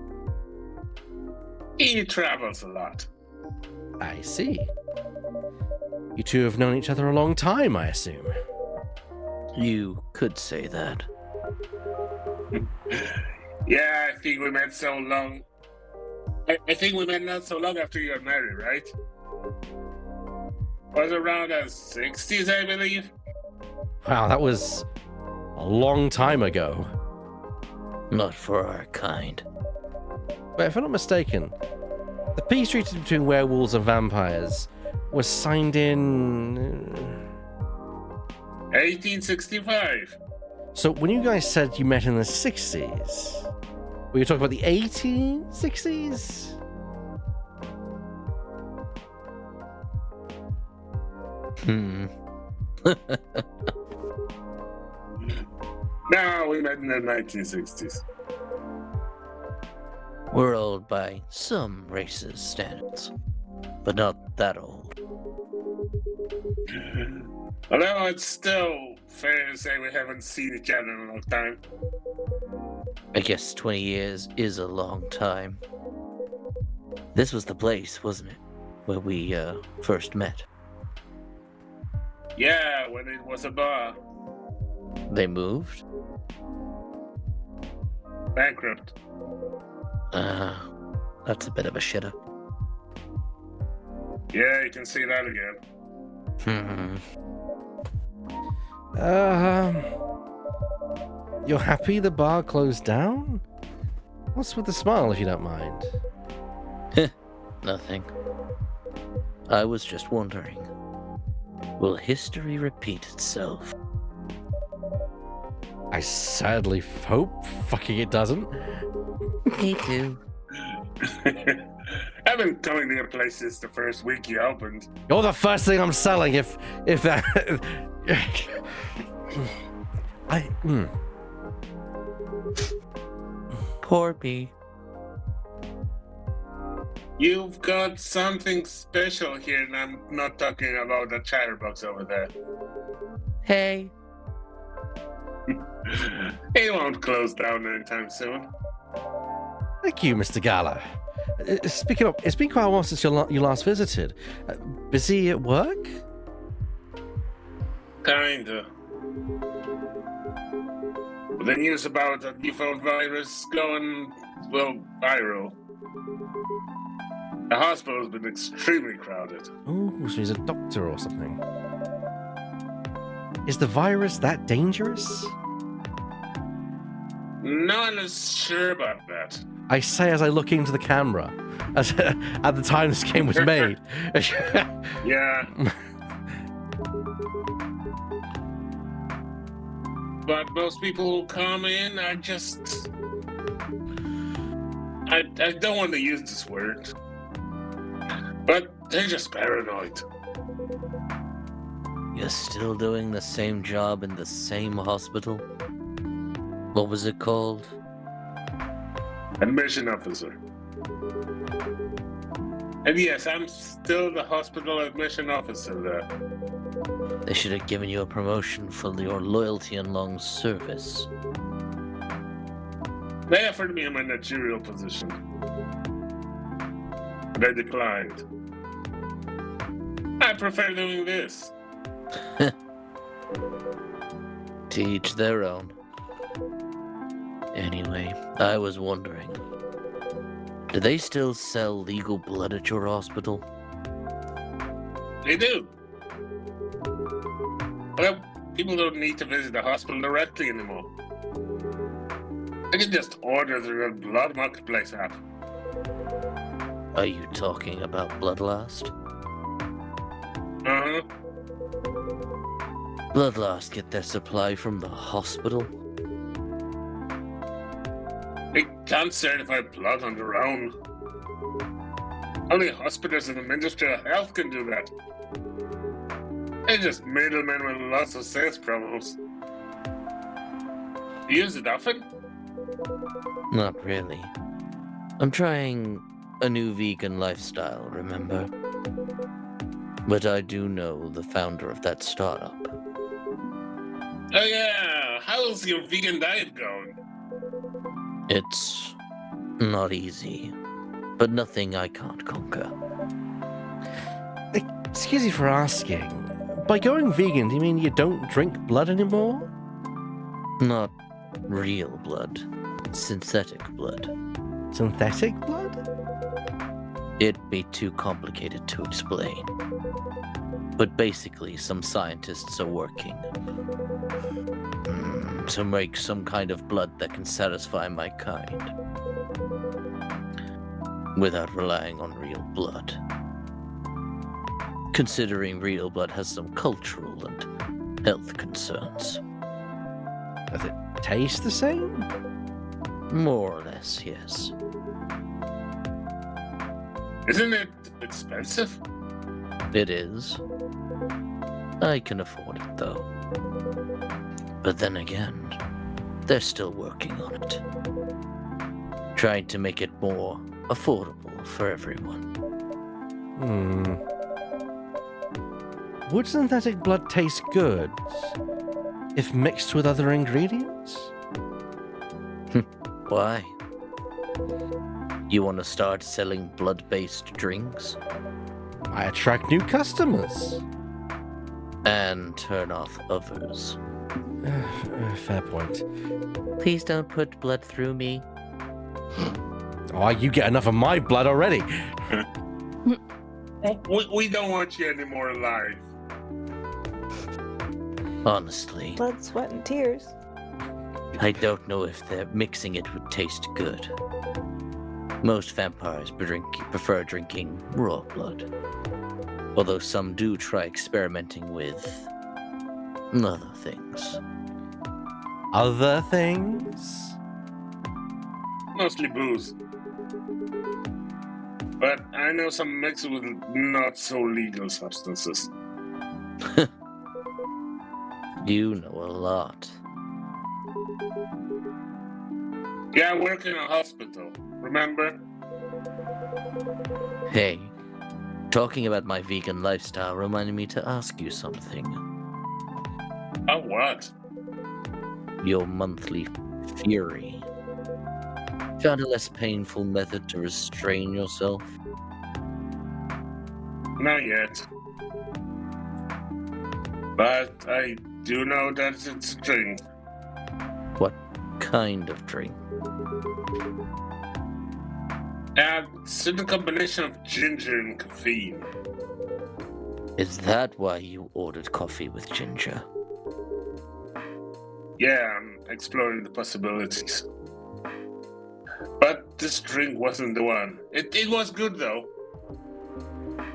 He travels a lot. I see. You two have known each other a long time, I assume. You could say that. Yeah, I think we met so long. I think we met not so long after you got married, right? Was around the 60s, I believe. Wow, that was a long time ago. Not for our kind. But if I'm not mistaken, the peace treaty between werewolves and vampires was signed in... 1865. So when you guys said you met in the 60s, were you talking about the 1860s? No, we met in the 1960s. We're old by some races' standards, but not that old. Although it's still fair to say we haven't seen each other in a long time. I guess 20 years is a long time. This was the place, wasn't it? Where we first met. Yeah, when it was a bar. They moved? Bankrupt. That's a bit of a shitter. Yeah, you can see that again. You're happy the bar closed down? What's with the smile, if you don't mind? Nothing. I was just wondering, will history repeat itself? I sadly hope fucking it doesn't. Me too. I've been coming to your place since the first week you opened. You're the first thing I'm selling if that... Poor me. You've got something special here, and I'm not talking about the chatterbox over there. Hey. It won't close down anytime soon. Thank you, Mr. Gala. Speaking of, it's been quite a while since you last visited. Busy at work? Kinda. The news about the Divvot virus going, well, viral. The hospital's been extremely crowded. Ooh, so he's a doctor or something. Is the virus that dangerous? No one is sure about that. I say as I look into the camera, at the time this game was made. Yeah. But most people who come in are just... I don't want to use this word. But they're just paranoid. You're still doing the same job in the same hospital? What was it called? Admission officer. And yes, I'm still the hospital admission officer there. They should have given you a promotion for your loyalty and long service. They offered me a managerial position. But I declined. I prefer doing this. To each their own. Anyway, I was wondering, do they still sell legal blood at your hospital? They do. Well, people don't need to visit the hospital directly anymore. They can just order through the Blood Marketplace app. Are you talking about Bloodlust? Uh-huh. Bloodlust get their supply from the hospital? They can't certify blood on their own. Only hospitals and the Ministry of Health can do that. They're just middlemen with lots of sales promos. You use it often? Not really. I'm trying a new vegan lifestyle, remember? But I do know the founder of that startup. Oh yeah, how's your vegan diet going? It's not easy, but nothing I can't conquer. Excuse me for asking. By going vegan, do you mean you don't drink blood anymore? Not real blood, synthetic blood. Synthetic blood? It'd be too complicated to explain. But basically, some scientists are working to make some kind of blood that can satisfy my kind without relying on real blood. Considering real blood has some cultural and health concerns. Does it taste the same? More or less, yes. Isn't it expensive? It is. I can afford it, though. But then again, they're still working on it. Trying to make it more affordable for everyone. Would synthetic blood taste good if mixed with other ingredients? Why? You want to start selling blood-based drinks? I attract new customers. and turn off others. Fair point. Please don't put blood through me. Oh, you get enough of my blood already. We don't want you anymore alive. Honestly, Blood, sweat, and tears. I don't know if mixing it would taste good. Most vampires prefer drinking raw blood, although some do try experimenting with other things. Other things? Mostly booze. But I know some mixed with not so legal substances. You know a lot. Yeah, I work in a hospital, remember? Hey, talking about my vegan lifestyle reminded me to ask you something. Oh, what? Your monthly fury. Found a less painful method to restrain yourself? Not yet. But I do know that it's a drink. What kind of drink? It's in a combination of ginger and caffeine. Is that why you ordered coffee with ginger? Yeah, I'm exploring the possibilities. But this drink wasn't the one. It was good though.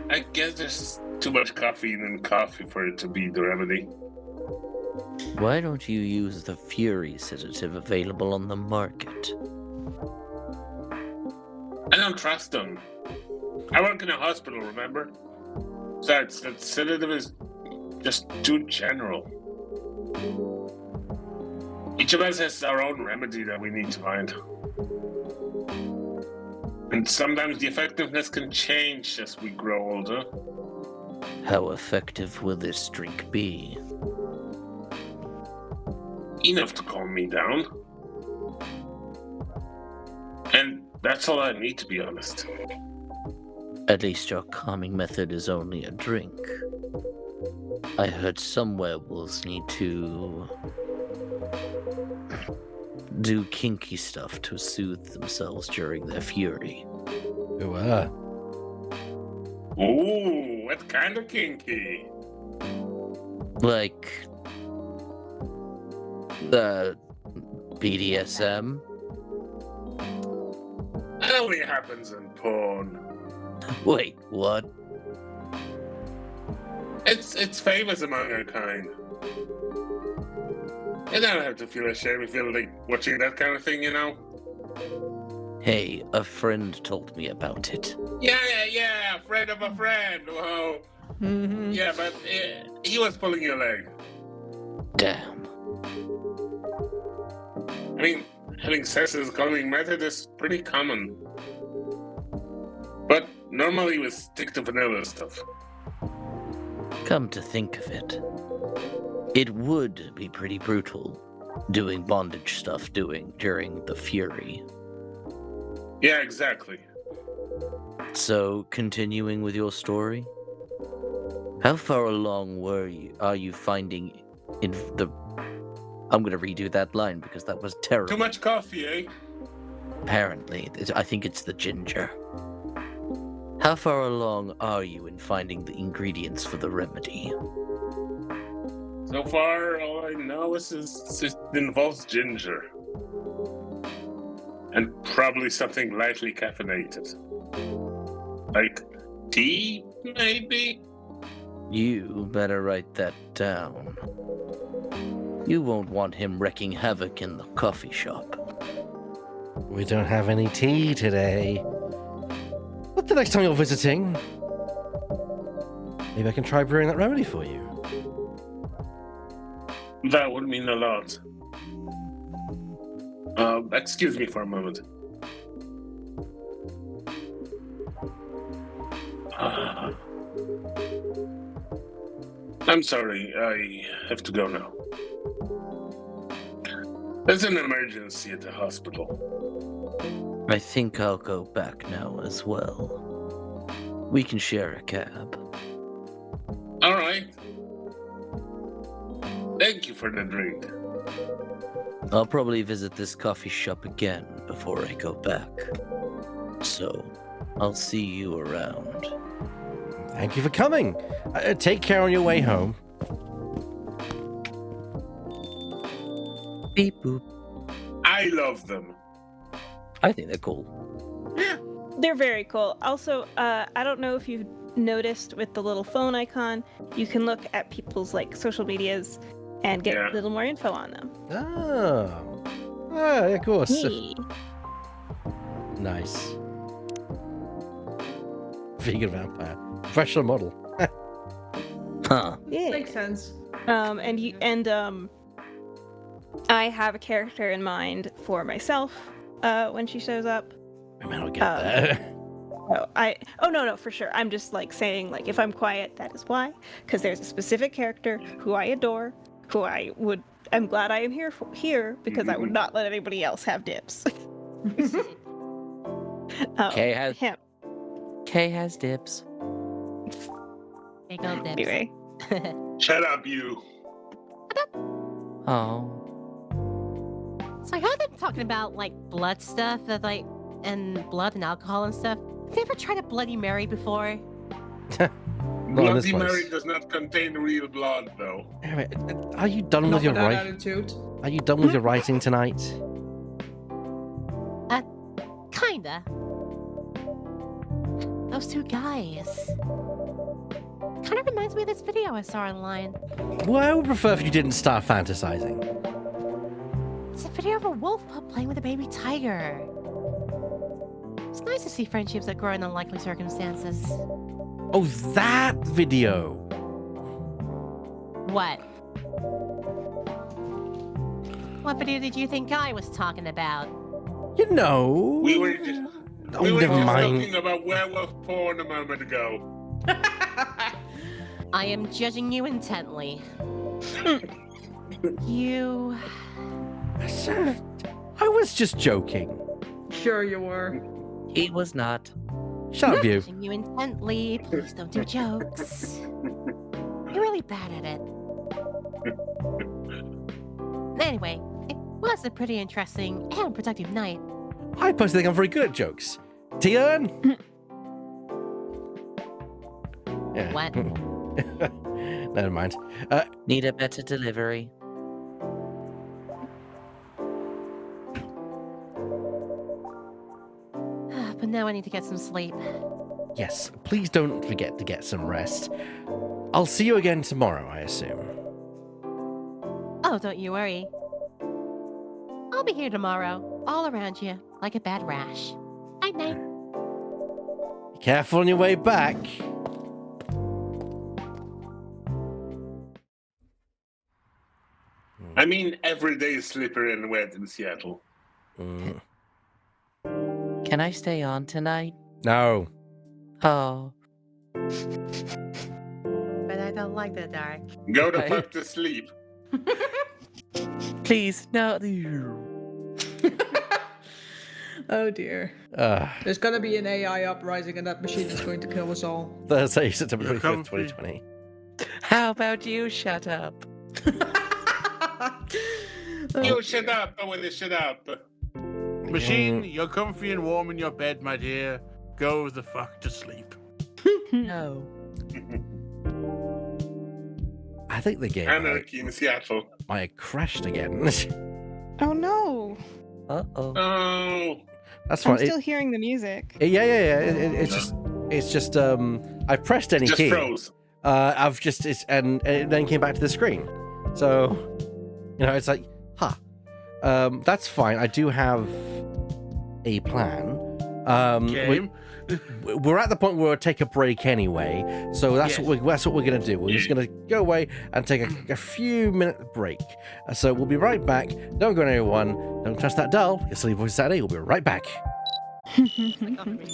I guess there's too much caffeine in coffee for it to be the remedy. Why don't you use the Fury sedative available on the market? I don't trust them. I work in a hospital, remember? Besides, that sedative is just too general. Each of us has our own remedy that we need to find. And sometimes the effectiveness can change as we grow older. How effective will this drink be? Enough to calm me down. And that's all I need, to be honest. At least your calming method is only a drink. I heard some werewolves need to do kinky stuff to soothe themselves during their fury. Ooh, Ooh, what kind of kinky? Like the BDSM? That only happens in porn. Wait, what? It's famous among our kind. You don't have to feel ashamed if you're like watching that kind of thing, you know? Hey, a friend told me about it. Yeah, friend of a friend. Whoa. Mm-hmm. Yeah, but he was pulling your leg. Damn. I mean, having sex as a calming method is pretty common. But normally we stick to vanilla stuff. Come to think of it, it would be pretty brutal doing bondage stuff during the fury. Yeah, exactly. So, continuing with your story, how far along are you finding in the... I'm gonna redo that line because that was terrible. Too much coffee, eh? Apparently, I think it's the ginger. How far along are you in finding the ingredients for the remedy? So far, all I know is it involves ginger. And probably something lightly caffeinated. Like tea, maybe? You better write that down. You won't want him wreaking havoc in the coffee shop. we don't have any tea today. But the next time you're visiting, maybe I can try brewing that remedy for you. That would mean a lot. Excuse me for a moment. I'm sorry, I have to go now. There's an emergency at the hospital. I think I'll go back now as well. We can share a cab. All right. Thank you for the drink. I'll probably visit this coffee shop again before I go back. So, I'll see you around. Thank you for coming. Take care on your way home. Beep boop. I love them. I think they're cool. They're very cool. Also, I don't know if you've noticed with the little phone icon, you can look at people's like social medias and get a little more info on them. Yeah, of course. Hey. Nice. Vegan vampire. Professional model. Huh. Yeah. Makes sense. I have a character in mind for myself when she shows up. I mean, I'll get there. No, for sure. I'm just like saying, like, if I'm quiet, that is why. Because there's a specific character who I adore, who I'm glad I am here because I would not let anybody else have dibs. Kay has him. Kay has dibs. Here go dibs. Anyway. Shut up, you. Oh. So I heard them talking about like blood stuff, and blood and alcohol and stuff. Have you ever tried a Bloody Mary before? Not in this Bloody Mary place. does not contain real blood, though. Anyway, are you done Not with your with that writing? attitude. Are you done with your writing tonight? Kinda. Those two guys. Kind of reminds me of this video I saw online. Well, I would prefer if you didn't start fantasizing. It's a video of a wolf pup playing with a baby tiger. It's nice to see friendships that grow in unlikely circumstances. Oh, that video. What? What video did you think I was talking about? You know. We were just, Oh, we were never just mind. talking about werewolf porn a moment ago. I am judging you intently. You... Sir, I was just joking. Sure you were. He was not. Shut up, Not you. judging you intently. Please don't do jokes. You're really bad at it. Anyway, it was a pretty interesting and productive night. I personally think I'm very good at jokes. Tian? Yeah. What? Never mind. Need a better delivery. But now I need to get some sleep. Yes, please don't forget to get some rest. I'll see you again tomorrow, I assume. Oh, don't you worry. I'll be here tomorrow, all around you, like a bad rash. Night night. Be careful on your way back. I mean, every day is slippery and wet in Seattle. Mm. Can I stay on tonight? No. Oh. But I don't like the dark. Go the Okay. fuck to sleep. Please, no. Oh dear. There's gonna be an AI uprising and that machine is going to kill us all. Thursday, September You're 25th, comfy. 2020. How about you shut up? You shut up. I want to shut up. Machine, you're comfy and warm in your bed, my dear. Go the fuck to sleep. No. I think the game Anarchy in Seattle. might have crashed again. Oh no. Uh-oh. Oh. That's I'm fine. still hearing the music. Yeah. It's just I pressed any Just key. froze. And it then came back to the screen. So, it's like, that's fine. I do have a plan. Game. We're at the point where we'll take a break anyway, so that's Yes. what we're gonna do. We're just gonna go away and take a few minute break. So we'll be right back. Don't go anywhere. Don't touch that dial. It's Silly Voice Saturday. We'll be right back. Be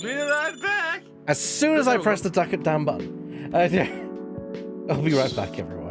right back. As soon as I press the duck it down button. I'll be right back, everyone.